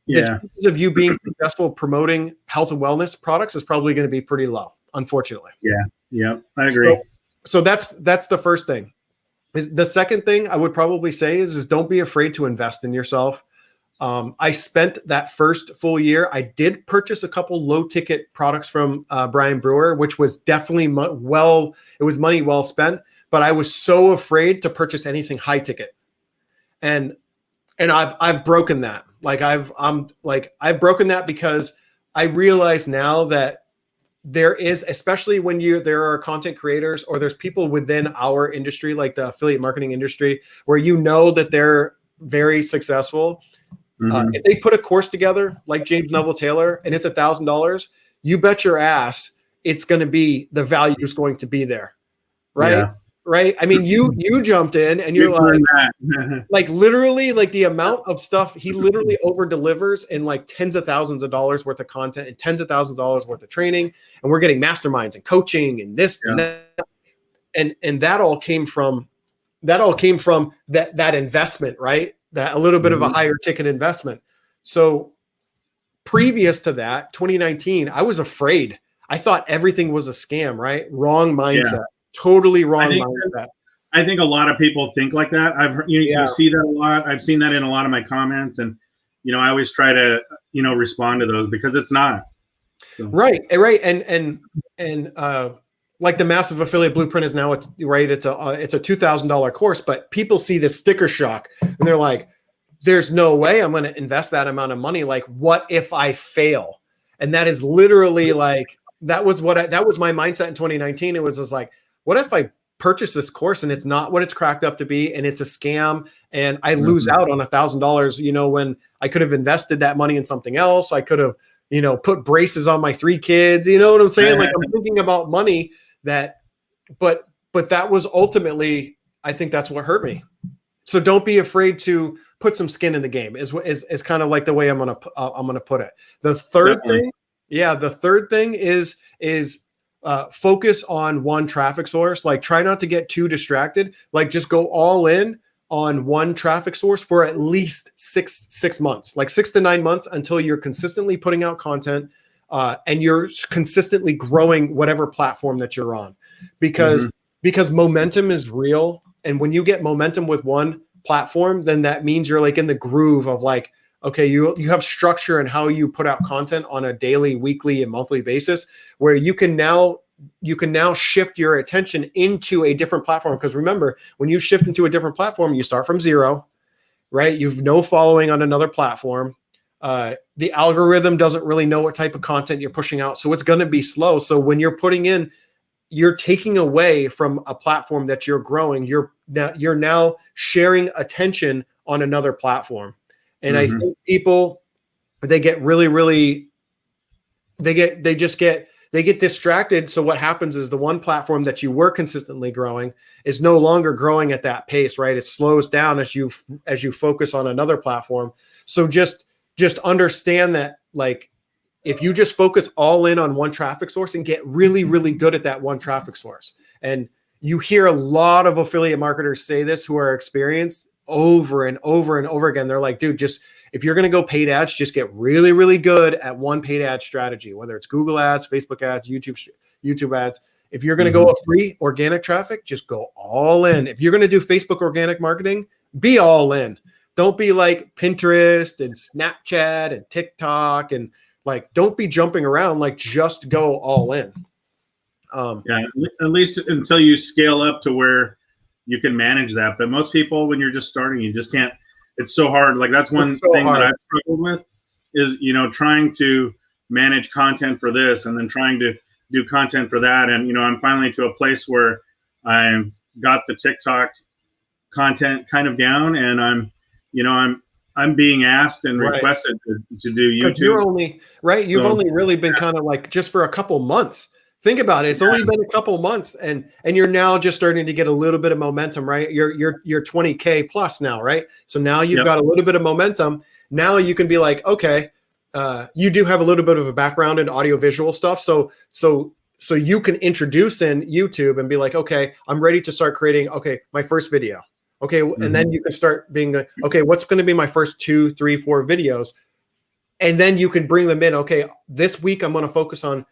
the chances of you being successful promoting health and wellness products is probably going to be pretty low, unfortunately. Yeah, I agree. So that's the first thing. The second thing I would probably say is don't be afraid to invest in yourself. I spent that first full year. I did purchase a couple low ticket products from Brian Brewer, which was definitely it was money well spent, but I was so afraid to purchase anything high ticket. And I've broken that. Like I've broken that because I realize now that there is, especially when there are content creators or there's people within our industry, like the affiliate marketing industry, where that they're very successful. If they put a course together like James Neville Taylor and it's $1,000, you bet your ass the value is going to be there. Right. Yeah. Right. I mean, you jumped in and you're like literally like the amount of stuff he literally over delivers in like tens of thousands of dollars worth of content and tens of thousands of dollars worth of training. And we're getting masterminds and coaching and this and that. And that all came from that investment, right? That a little bit of a higher ticket investment. So previous to that, 2019, I was afraid. I thought everything was a scam, right? Wrong mindset, totally wrong mindset. I think a lot of people think like that. You see that a lot. I've seen that in a lot of my comments, and I always try to respond to those because it's not. So. Right, and like the Massive Affiliate Blueprint is now, it's a $2,000 course, but people see this sticker shock and they're like, there's no way I'm going to invest that amount of money. Like, what if I fail? And that is literally like, that was my mindset in 2019. It was just like, what if I purchase this course and it's not what it's cracked up to be, and it's a scam, and I lose out on $1,000, when I could have invested that money in something else. I could have, put braces on my 3 kids, you know what I'm saying? Like, I'm thinking about money but that was ultimately, I think that's what hurt me. So don't be afraid to put some skin in the game is kind of like the way I'm going to put it. The third thing is focus on one traffic source. Like, try not to get too distracted. Like, just go all in on one traffic source for at least six months, like 6 to 9 months, until you're consistently putting out content and you're consistently growing whatever platform that you're on, because momentum is real. And when you get momentum with one platform, then that means you're like in the groove of like, okay, you have structure in how you put out content on a daily, weekly, and monthly basis, where you can now shift your attention into a different platform. Because remember, when you shift into a different platform, you start from zero, right? You've no following on another platform. The algorithm doesn't really know what type of content you're pushing out, so it's going to be slow. So when you're putting in, you're taking away from a platform that you're growing. You're now sharing attention on another platform. And I think people, they get distracted. So what happens is the one platform that you were consistently growing is no longer growing at that pace, right? It slows down as you focus on another platform. So just understand that, like, if you just focus all in on one traffic source and get really, really good at that one traffic source. And you hear a lot of affiliate marketers say this who are experienced over and over and over again. They're like, dude, if you're going to go paid ads, just get really, really good at one paid ad strategy, whether it's Google ads, Facebook ads, YouTube ads. If you're going to go a free organic traffic, just go all in. If you're going to do Facebook organic marketing, be all in. Don't be like Pinterest and Snapchat and TikTok, and like, don't be jumping around. Like, just go all in. At least until you scale up to where you can manage that. But most people, when you're just starting, you just can't. It's so hard. Like, that's one thing that I've struggled with is, trying to manage content for this and then trying to do content for that. And, I'm finally to a place where I've got the TikTok content kind of down, and I'm being asked and requested to do YouTube. You're only You've only really been kind of like just for a couple months. Think about it. It's only been a couple months, and you're now just starting to get a little bit of momentum, right? You're 20K plus now, right? So now you've got a little bit of momentum. Now you can be like, okay, you do have a little bit of a background in audio visual stuff. So you can introduce in YouTube and be like, okay, I'm ready to start creating, my first video. Okay. And then you can start being, okay, what's going to be my first 2, 3, 4 videos? And then you can bring them in. Okay, this week I'm going to focus on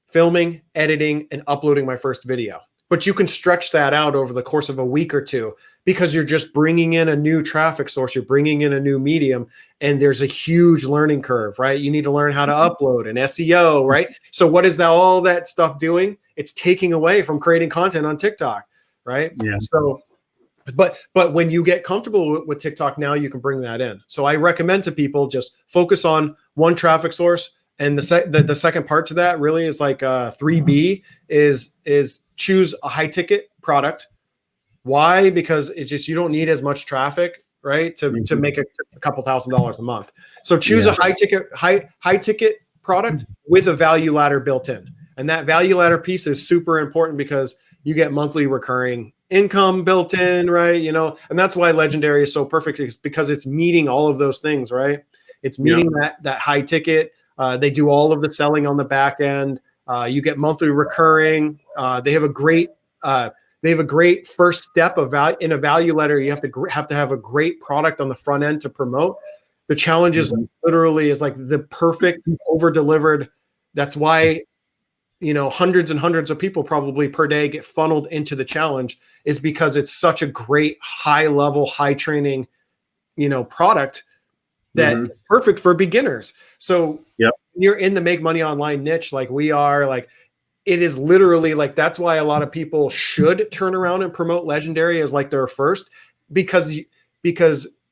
filming, editing, and uploading my first video. But you can stretch that out over the course of a week or two, because you're just bringing in a new traffic source. You're bringing in a new medium, and there's a huge learning curve, right? You need to learn how to upload and SEO, right? So what is all that stuff doing? It's taking away from creating content on TikTok, right? Yeah. So, but when you get comfortable with TikTok, now you can bring that in. So I recommend to people just focus on one traffic source. And the second part to that really is like 3B is choose a high ticket product. Why? Because it's just, you don't need as much traffic, right, to make a couple $1,000s a month. So choose a high ticket product with a value ladder built in. And that value ladder piece is super important because you get monthly recurring income built in, right? And that's why Legendary is so perfect, is because it's meeting all of those things, right? It's meeting that high ticket. They do all of the selling on the back end. You get monthly recurring. They have a great first step in a value letter. You have to have a great product on the front end to promote. The challenge is literally is like the perfect over delivered. That's why, hundreds and hundreds of people probably per day get funneled into the challenge, is because it's such a great high level, high training, product that is perfect for beginners. So you're in the make money online niche, like we are, like it is literally like, that's why a lot of people should turn around and promote Legendary as like their first, because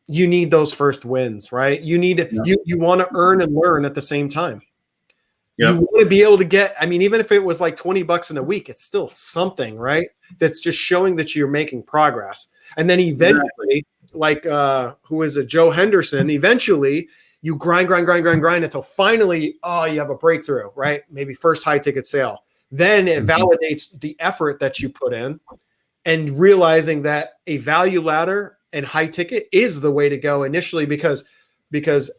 you need those first wins, right? You need you want to earn and learn at the same time. You want to be able to get, I mean, even if it was like $20 in a week, it's still something, right? That's just showing that you're making progress. And then eventually, like who is it, Joe Henderson, eventually you grind until finally, you have a breakthrough, right? Maybe first high ticket sale. Then it validates the effort that you put in, and realizing that a value ladder and high ticket is the way to go initially, because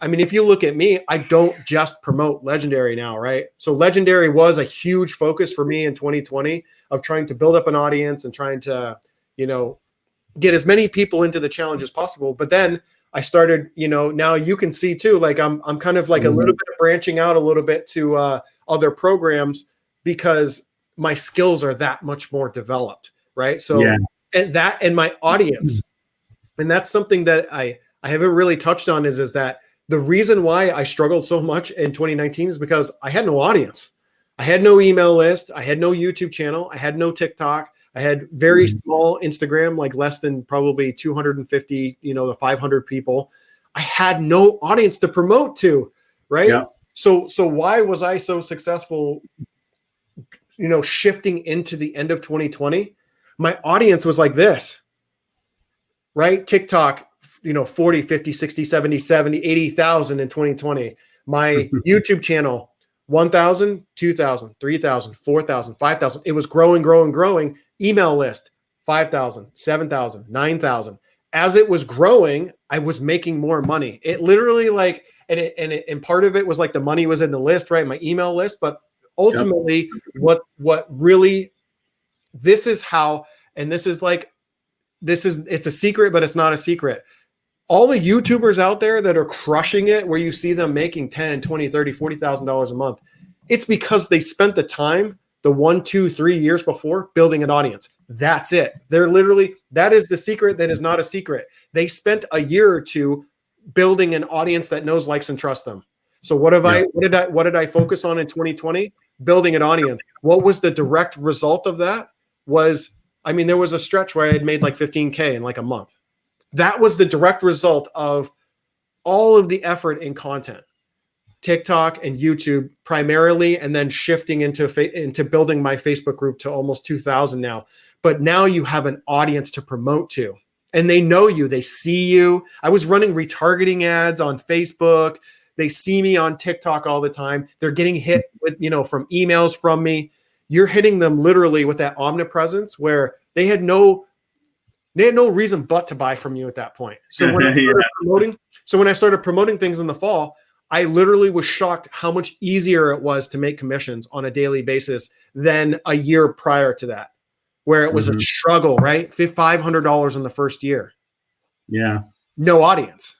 I mean, if you look at me, I don't just promote Legendary now, right? So Legendary was a huge focus for me in 2020 of trying to build up an audience and trying to, get as many people into the challenge as possible. But then I started, now you can see too, like I'm kind of like a little bit of branching out a little bit to other programs, because my skills are that much more developed, right? So and my audience, and that's something that I haven't really touched on, is that the reason why I struggled so much in 2019 is because I had no audience. I had no email list. I had no YouTube channel. I had no TikTok. I had very small Instagram, like less than probably 250, to 500 people. I had no audience to promote to, right? Yeah. So why was I so successful, shifting into the end of 2020? My audience was like this, right? TikTok, 40, 50, 60, 70, 80,000 in 2020. My YouTube channel, 1,000, 2,000, 3,000, 4,000, 5,000. It was growing. Email list, 5,000, 7,000, 9,000. As it was growing, I was making more money. It literally and part of it was like the money was in the list, right? My email list. But ultimately, what really, this is how, and this is it's a secret, but it's not a secret. All the YouTubers out there that are crushing it, where you see them making 10, 20, 30, $40,000 a month, it's because they spent the time, the 1, 2, 3 years before, building an audience. That's it. They're literally, that is the secret that is not a secret. They spent a year or two building an audience that knows, likes, and trusts them. So what did I focus on in 2020? Building an audience. What was the direct result of that? There was a stretch where I had made like 15K in like a month. That was the direct result of all of the effort in content, TikTok and YouTube primarily, and then shifting into building my Facebook group to almost 2,000 now. But now you have an audience to promote to, and they know you, they see you. I was running retargeting ads on Facebook. They see me on TikTok all the time. They're getting hit with, from emails from me. You're hitting them literally with that omnipresence where they had no reason but to buy from you at that point. So when I started promoting things in the fall, I literally was shocked how much easier it was to make commissions on a daily basis than a year prior to that, where it was a struggle, right? $500 in the first year. Yeah. No audience,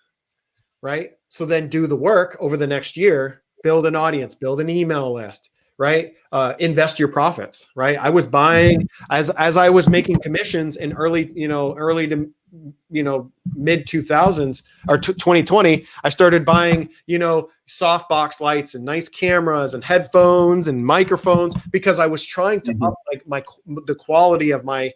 right? So then do the work over the next year, build an audience, build an email list, right? Invest your profits, right? I was buying as I was making commissions in early to mid 2000s or 2020. I started buying, softbox lights and nice cameras and headphones and microphones, because I was trying to up the quality of my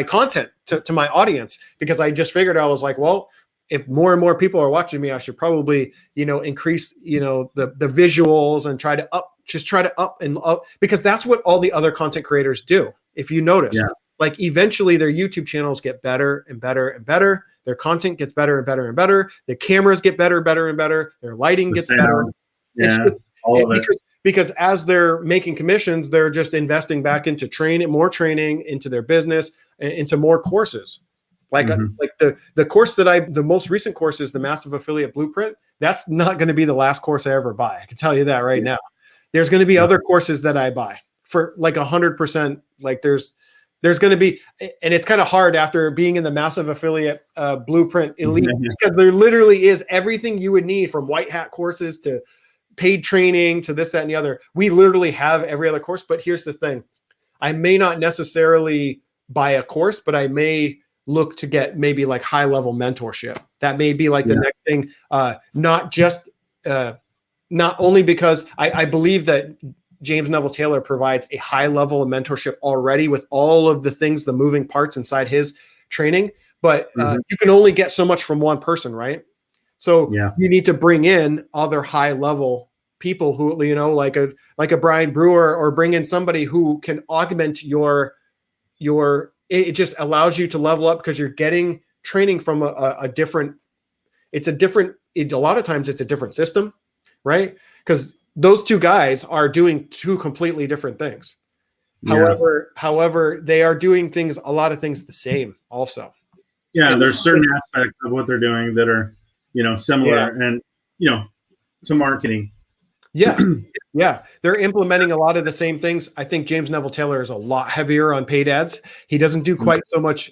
content to my audience, because I just figured, I was like, well, if more and more people are watching me, I should probably, increase, the visuals and try to up, because that's what all the other content creators do. If you notice, like eventually their YouTube channels get better and better and better. Their content gets better and better and better. Their cameras get better, and better. Their lighting gets better. Yeah, all of it. Because as they're making commissions, they're just investing back into more training, into their business, into more courses. Like the course the most recent course is the Massive Affiliate Blueprint. That's not going to be the last course I ever buy. I can tell you that now. There's going to be other courses that I buy for like 100%. Like there's there's going to be, and it's kind of hard after being in the massive affiliate blueprint elite, because there literally is everything you would need, from white hat courses to paid training to this, that, and the other. We literally have every other course. But here's the thing. I may not necessarily buy a course, but I may look to get maybe like high level mentorship. That may be like the next thing. Not only because I believe that James Neville Taylor provides a high level of mentorship already with all of the things, the moving parts inside his training, but you can only get so much from one person, right? So you need to bring in other high level people who, you know, like a Brian Brewer, or bring in somebody who can augment your, it just allows you to level up, because you're getting training from a different, a lot of times it's a different system, right? Because those two guys are doing two completely different things. However, they are doing a lot of things the same also. Yeah, there's certain aspects of what they're doing that are, you know, similar and, you know, to marketing. Yes. Yeah. They're implementing a lot of the same things. I think James Neville Taylor is a lot heavier on paid ads. He doesn't do quite so much.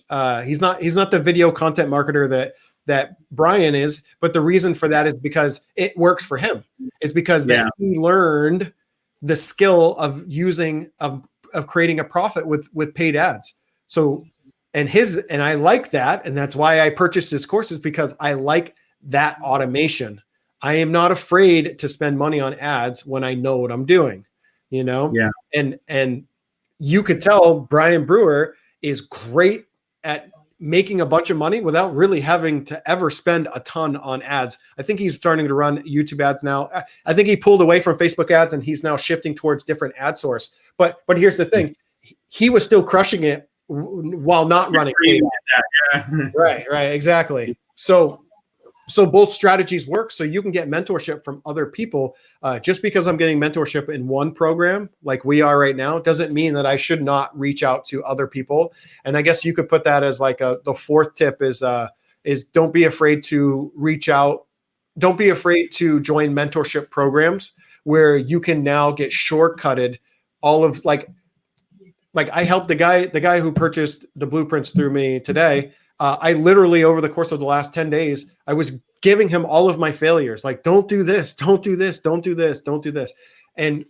He's not the video content marketer that Brian is, but the reason for that is because it works for him. Is because that he learned the skill of creating a profit with paid ads. So, and I like that. And that's why I purchased his courses, because I like that automation. I am not afraid to spend money on ads when I know what I'm doing, you know? Yeah. And you could tell Brian Brewer is great at making a bunch of money without really having to ever spend a ton on ads. I think he's starting to run YouTube ads now. I think he pulled away from Facebook ads and he's now shifting towards different ad source. But here's the thing. He was still crushing it while not running paid ads. Right, exactly. So both strategies work. So you can get mentorship from other people. Just because I'm getting mentorship in one program, like we are right now, doesn't mean that I should not reach out to other people. And I guess you could put that as like the fourth tip is don't be afraid to reach out. Don't be afraid to join mentorship programs where you can now get shortcutted all of like I helped the guy who purchased the blueprints through me today. I literally, over the course of the last 10 days, I was giving him all of my failures. Like, don't do this, don't do this, don't do this, don't do this. And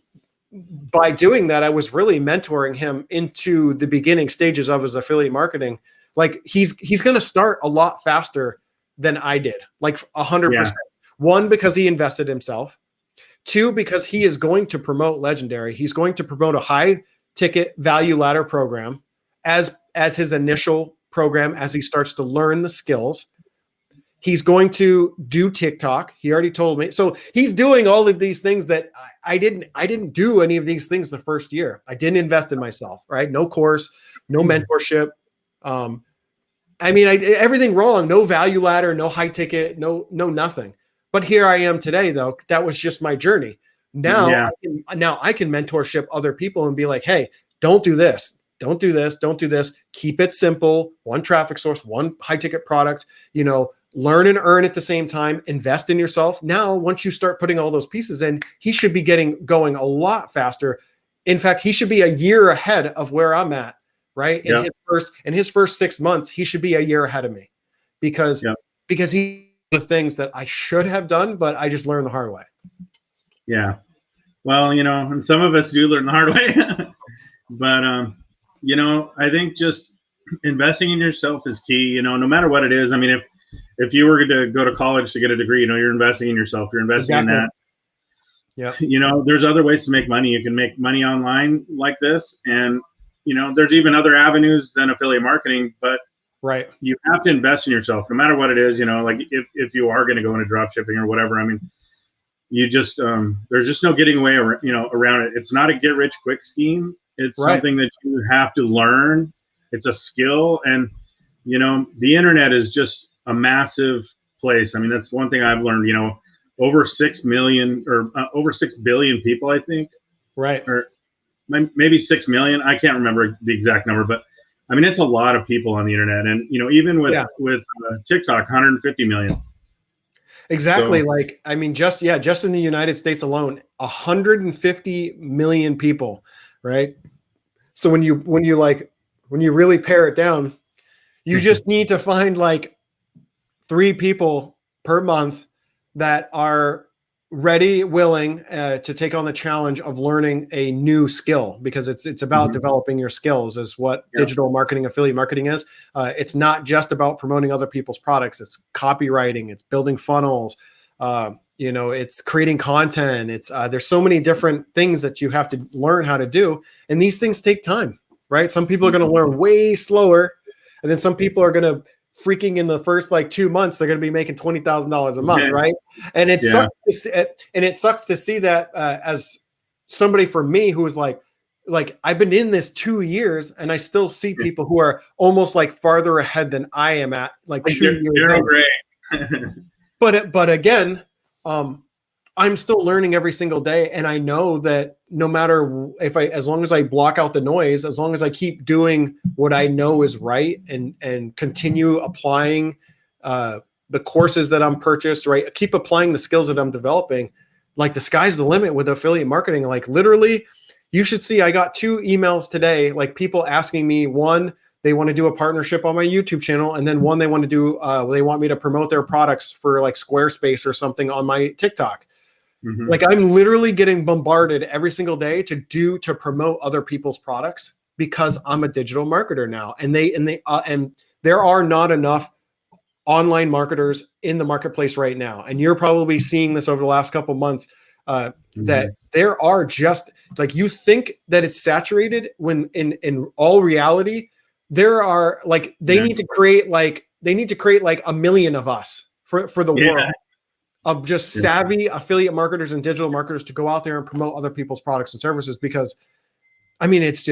by doing that, I was really mentoring him into the beginning stages of his affiliate marketing. Like he's going to start a lot faster than I did, like 100%. One, because he invested himself. Two, because he is going to promote Legendary. He's going to promote a high ticket value ladder program as his initial program, as he starts to learn the skills. He's going to do TikTok. He already told me. So he's doing all of these things that I didn't do any of these things the first year. I didn't invest in myself, right? No course, no mentorship. Everything wrong. No value ladder, no high ticket, no nothing. But here I am today, though. That was just my journey. Now I can mentorship other people and be like, hey, don't do this. Don't do this. Don't do this. Keep it simple. One traffic source, one high ticket product, learn and earn at the same time, invest in yourself. Now, once you start putting all those pieces in, he should be going a lot faster. In fact, he should be a year ahead of where I'm at, right? In his first 6 months, he should be a year ahead of me because he the things that I should have done, but I just learned the hard way. Yeah. Well, and some of us do learn the hard way, but, I think just investing in yourself is key, no matter what it is. I mean, if you were to go to college to get a degree, you're investing in yourself, you're investing in that. Yeah. There's other ways to make money. You can make money online like this. And, there's even other avenues than affiliate marketing, but you have to invest in yourself no matter what it is, like if you are going to go into drop shipping or whatever. I mean, you just, there's just no getting away, around it. It's not a get rich quick scheme. It's something that you have to learn. It's a skill. And, the internet is just a massive place. I mean, that's one thing I've learned, over 6 million or over 6 billion people, I think. Right. Or maybe 6 million. I can't remember the exact number, but I mean, it's a lot of people on the internet. And, even with TikTok, 150 million. Exactly. So, just in the United States alone, 150 million people. Right. So when you when you really pare it down, you just need to find like 3 people per month that are ready, willing to take on the challenge of learning a new skill, because it's about developing your skills is what digital marketing, affiliate marketing is. It's not just about promoting other people's products. It's copywriting, it's building funnels, it's creating content. It's there's so many different things that you have to learn how to do. And these things take time, right? Some people are going to learn way slower. And then some people are going to freaking in the first like 2 months, they're going to be making $20,000 a month. Right. And it sucks to see that as somebody for me, who is like I've been in this 2 years and I still see people who are almost like farther ahead than I am at like 2 years. Great. But again, I'm still learning every single day. And I know that no matter as long as I block out the noise, as long as I keep doing what I know is right and continue applying the courses that I'm purchased, right? Keep applying the skills that I'm developing, like the sky's the limit with affiliate marketing. Like literally, you should see, I got 2 emails today, like people asking me, one, they want to do a partnership on my YouTube channel. And then one, they want to do, they want me to promote their products for like Squarespace or something on my TikTok. Like I'm literally getting bombarded every single day to promote other people's products because I'm a digital marketer now. And there are not enough online marketers in the marketplace right now. And you're probably seeing this over the last couple of months, that there are just like, you think that it's saturated when in all reality, there are like, they need to create like 1 million of us for the world of just savvy affiliate marketers and digital marketers to go out there and promote other people's products and services. Because I mean, it's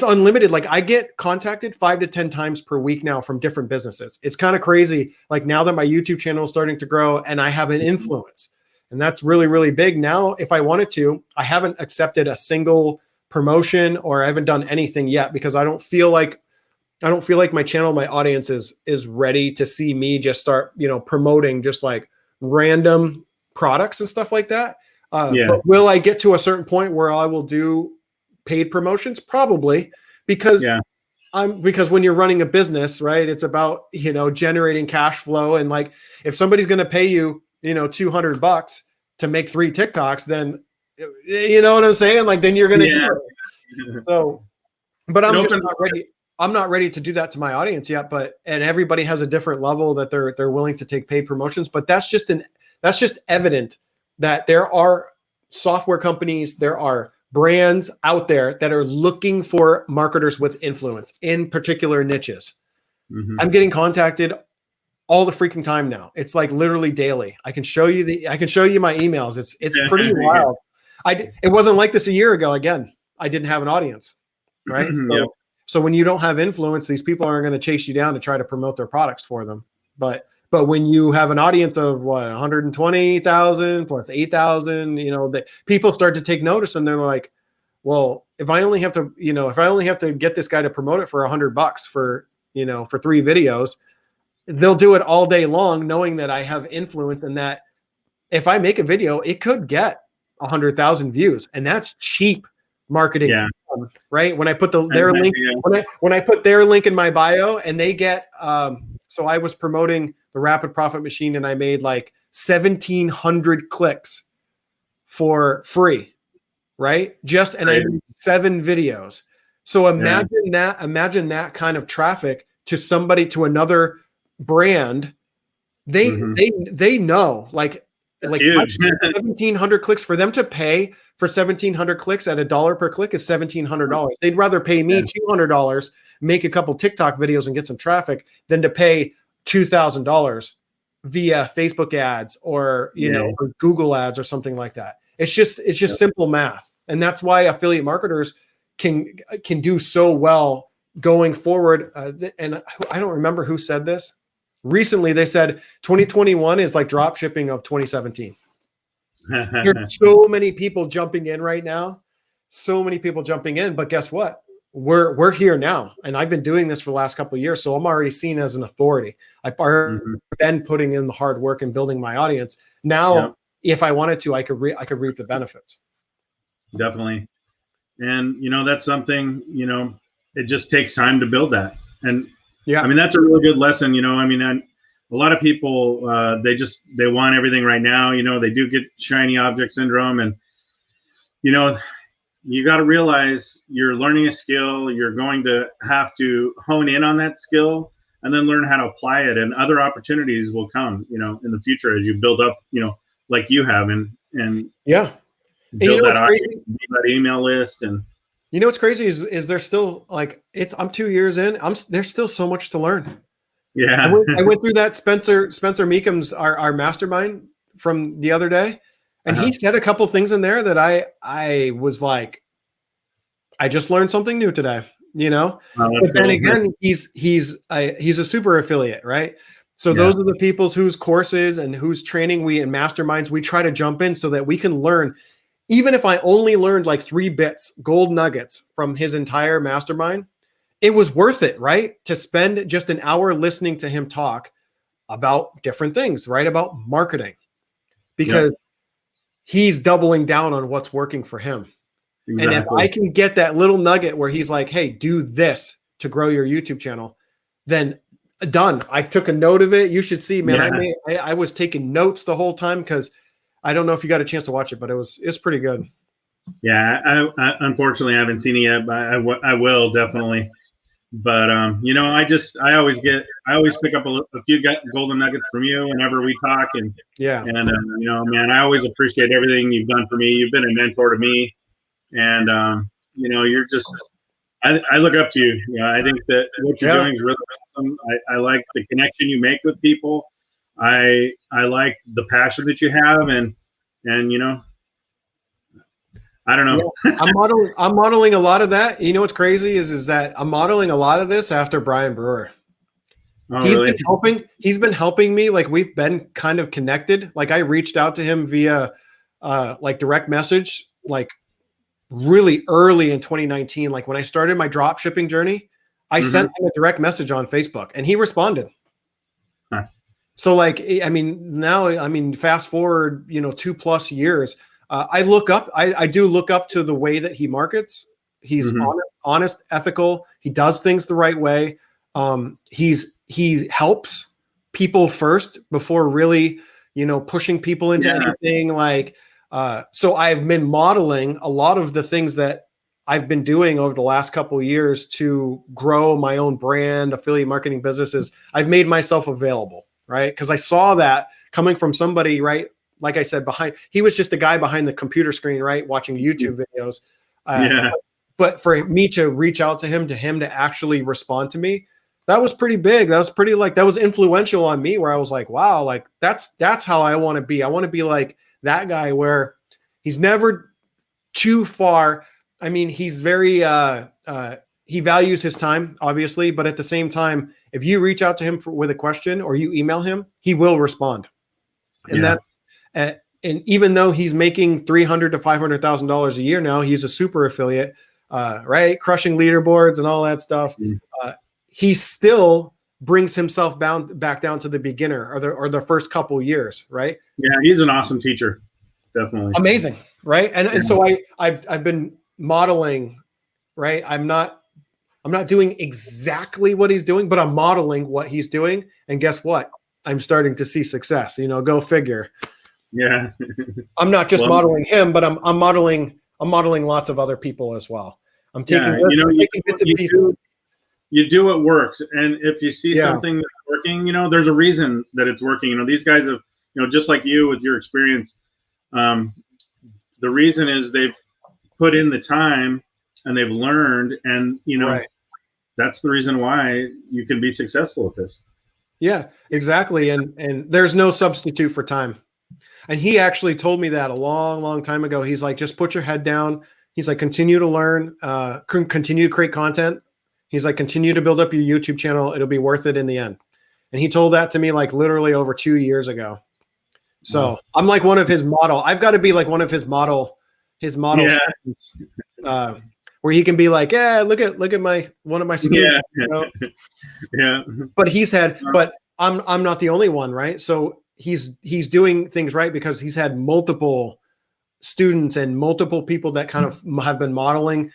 unlimited. Like I get contacted 5 to 10 times per week now from different businesses. It's kind of crazy. Like now that my YouTube channel is starting to grow and I have an influence, and that's really, really big. Now, if I wanted to, I haven't accepted a single promotion or I haven't done anything yet because I don't feel like my channel, my audience is ready to see me just start, promoting just like random products and stuff like that. But will I get to a certain point where I will do paid promotions? Probably, because when you're running a business, right, it's about, generating cash flow. And like, if somebody's going to pay you, $200 to make 3 TikToks, then you know what I'm saying? Like, then you're going to do it. So, but I'm just not ready. I'm not ready to do that to my audience yet, and everybody has a different level that they're willing to take paid promotions. But that's just evident that there are software companies, there are brands out there that are looking for marketers with influence in particular niches. I'm getting contacted all the freaking time now. It's like literally daily. I can show you my emails. It's pretty wild. It wasn't like this a year ago. Again, I didn't have an audience, right? So when you don't have influence, these people aren't going to chase you down to try to promote their products for them. But when you have an audience of 120,000 plus 8,000, that people start to take notice and they're like, well, if I only have to get this guy to promote it for $100 for 3 videos, they'll do it all day long, knowing that I have influence and that if I make a video, it could get 100,000 views, and that's cheap marketing. Right? When I put their link, when I put their link in my bio, and they get, so I was promoting the Rapid Profit Machine, and I made like 1,700 clicks for free, right? I made 7 videos. So imagine that kind of traffic to another brand. They know like 1,700 clicks for them to pay. For 1,700 clicks at $1 per click is $1,700. They'd rather pay me $200, make a couple TikTok videos and get some traffic than to pay $2,000 via Facebook ads or or Google ads or something like that. It's just simple math, and that's why affiliate marketers can do so well going forward. And I don't remember who said this recently. They said 2021 is like drop shipping of 2017. There's so many people jumping in right now, but guess what? We're here now, and I've been doing this for the last couple of years, so I'm already seen as an authority. I've already been putting in the hard work and building my audience. Now, if I wanted to, I could reap the benefits. Definitely, and that's something it just takes time to build that. And Yeah. I mean, that's a really good lesson, I mean, a lot of people, they want everything right now, they do get shiny object syndrome, and, you got to realize you're learning a skill. You're going to have to hone in on that skill and then learn how to apply it. And other opportunities will come, in the future as you build up, like you have, and yeah, build that audience, build that email list. And what's crazy is there's still like I'm 2 years in. There's still so much to learn. Yeah, I went through that Spencer Meekham's our mastermind from the other day. And he said a couple things in there that I was like, I just learned something new today, But then again, he's a super affiliate, right? So those are the people whose courses and whose training we in masterminds, we try to jump in so that we can learn. Even if I only learned like 3 bits, gold nuggets from his entire mastermind, it was worth it, right? To spend just an hour listening to him talk about different things, right? About marketing, because he's doubling down on what's working for him. Exactly. And if I can get that little nugget where he's like, hey, do this to grow your YouTube channel, then done. I took a note of it. You should see, man, I was taking notes the whole time, because I don't know if you got a chance to watch it, but it's pretty good. Yeah, I unfortunately haven't seen it yet, but I will definitely. But I always pick up a few golden nuggets from you whenever we talk, and man, I always appreciate everything you've done for me. You've been a mentor to me, and you're just I look up to you. I think that what you're doing is really awesome. I like the connection you make with people. I like the passion that you have, and I don't know. Yeah, I'm modeling a lot of that. What's crazy is that I'm modeling a lot of this after Brian Brewer. Oh, he's been helping me. Like, we've been kind of connected. Like, I reached out to him via like direct message, like really early in 2019. Like, when I started my drop shipping journey, I sent him a direct message on Facebook, and he responded. Huh. So like, now, fast forward, 2+ years. I do look up to the way that he markets. He's honest, ethical. He does things the right way. He helps people first before really, pushing people into anything. Like, so I've been modeling a lot of the things that I've been doing over the last couple of years to grow my own brand, affiliate marketing businesses. I've made myself available, right? Because I saw that coming from somebody, right? Like I said, he was just a guy behind the computer screen, right? Watching YouTube videos. But for me to reach out to him to actually respond to me, that was pretty big. That was influential on me, where I was like, wow, like that's how I want to be. I want to be like that guy, where he's never too far. I mean, he's very, he values his time, obviously, but at the same time, if you reach out to him with a question or you email him, he will respond. And and even though he's making $300,000 to $500,000 a year now, he's a super affiliate, right? Crushing leaderboards and all that stuff. He still brings himself back down to the beginner or the first couple years, right? Yeah, he's an awesome teacher, definitely. Amazing, right? And so I've been modeling, right? I'm not doing exactly what he's doing, but I'm modeling what he's doing. And guess what? I'm starting to see success. Go figure. Yeah. I'm not just modeling him, but I'm modeling lots of other people as well. I'm taking bits and pieces. You do what works, and if you see something that's working, there's a reason that it's working. These guys have, just like you with your experience, the reason is they've put in the time and they've learned, and that's the reason why you can be successful at this. Yeah, exactly. And there's no substitute for time. And he actually told me that a long, long time ago. He's like, just put your head down. He's like, continue to learn, continue to create content. He's like, continue to build up your YouTube channel. It'll be worth it in the end. And he told that to me like literally over 2 years ago. So I'm like one of his model. I've got to be like one of his model students, where he can be like, yeah, look at one of my students. But I'm not the only one, right? So he's doing things right because he's had multiple students and multiple people that kind of have been modeling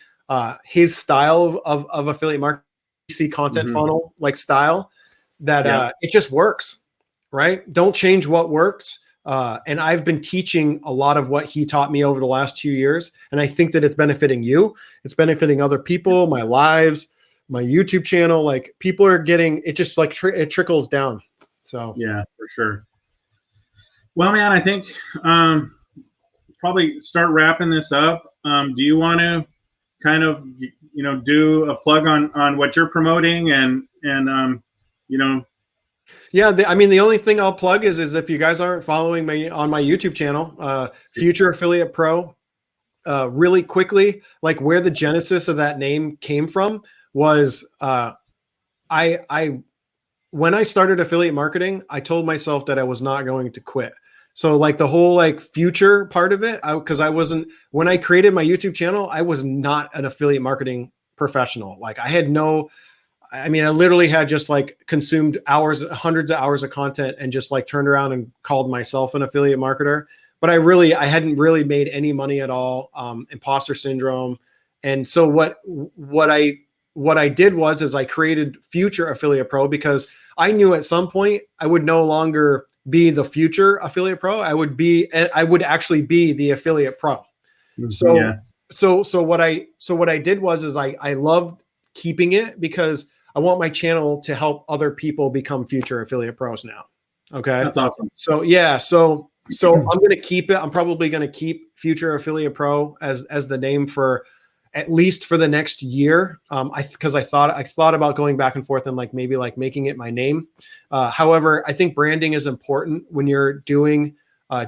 his style of affiliate marketing, content funnel like style, that it just works, right? Don't change what works. And I've been teaching a lot of what he taught me over the last 2 years. And I think that it's benefiting you. It's benefiting other people, my lives, my YouTube channel. Like people are getting, it just like it trickles down. So yeah, for sure. Well, man, I think probably start wrapping this up. Do you want to kind of, do a plug on what you're promoting and Yeah, I mean, the only thing I'll plug is if you guys aren't following me on my YouTube channel, Future Affiliate Pro, really quickly, like where the genesis of that name came from was I when I started affiliate marketing, I told myself that I was not going to quit. So like the whole like future part of it, because I wasn't, when I created my YouTube channel, I was not an affiliate marketing professional. Like I literally had just like consumed hundreds of hours of content and just like turned around and called myself an affiliate marketer. But I hadn't really made any money at all. Imposter syndrome. And so what I did was I created Future Affiliate Pro because I knew at some point I would no longer be the Future Affiliate Pro. I would actually be the Affiliate Pro. So what I did was I loved keeping it because I want my channel to help other people become future affiliate pros now. Okay. That's awesome. So yeah. So I'm going to keep it. I'm probably going to keep Future Affiliate Pro as the name for at least for the next year. Because I thought about going back and forth and maybe making it my name. However, I think branding is important when you're doing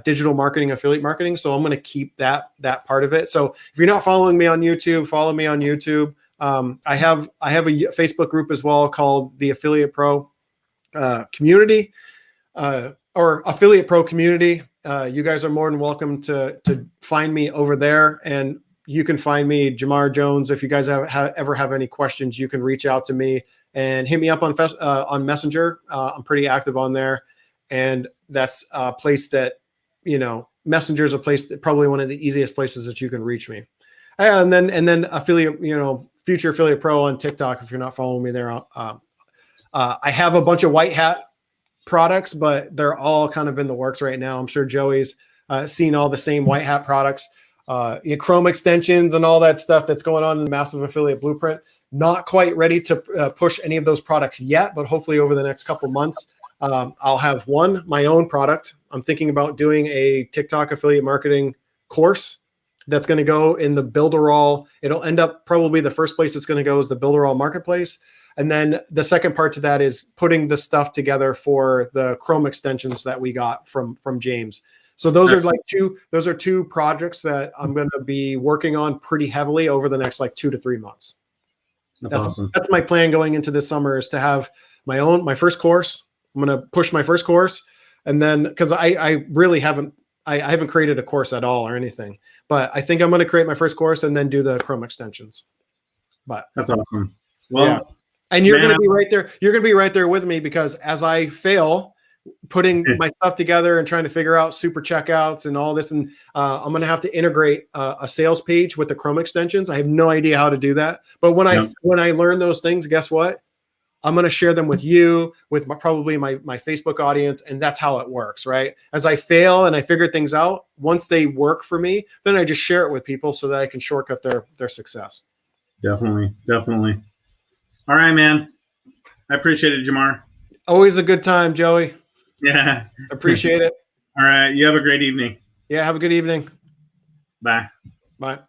digital marketing, affiliate marketing. So I'm going to keep that part of it. So if you're not following me on YouTube, follow me on YouTube. I have a Facebook group as well called the Affiliate Pro Community or Affiliate Pro Community. You guys are more than welcome to find me over there, and you can find me, Jamar Jones. If you guys ever have any questions, you can reach out to me and hit me up on Messenger. I'm pretty active on there, and that's a place that Messenger is a place that probably one of the easiest places that you can reach me. And then affiliate, Future Affiliate Pro on TikTok. If you're not following me there, I have a bunch of white hat products, but they're all kind of in the works right now. I'm sure Joey's seen all the same white hat products, Chrome extensions and all that stuff that's going on in the Massive Affiliate Blueprint. Not quite ready to push any of those products yet, but hopefully over the next couple months, I'll have my own product. I'm thinking about doing a TikTok affiliate marketing course that's going to go in the Builderall. It'll end up probably the first place it's going to go is the Builderall marketplace. And then the second part to that is putting the stuff together for the Chrome extensions that we got from James. So those are two projects that I'm going to be working on pretty heavily over the next 2 to 3 months. That's awesome. That's my plan going into this summer, is to have my first course. I'm going to push my first course. And then, because I really haven't created a course at all or anything, but I think I'm going to create my first course and then do the Chrome extensions. But that's awesome. Well, yeah. And you're going to be right there. You're going to be right there with me, because as I fail putting my stuff together and trying to figure out super checkouts and all this, and I'm going to have to integrate a sales page with the Chrome extensions. I have no idea how to do that. But when I learn those things, guess what? I'm going to share them with you, with probably my Facebook audience. And that's how it works, right? As I fail and I figure things out, once they work for me, then I just share it with people so that I can shortcut their success. Definitely. All right, man. I appreciate it, Jamar. Always a good time, Joey. Yeah. Appreciate it. All right. You have a great evening. Yeah. Have a good evening. Bye. Bye.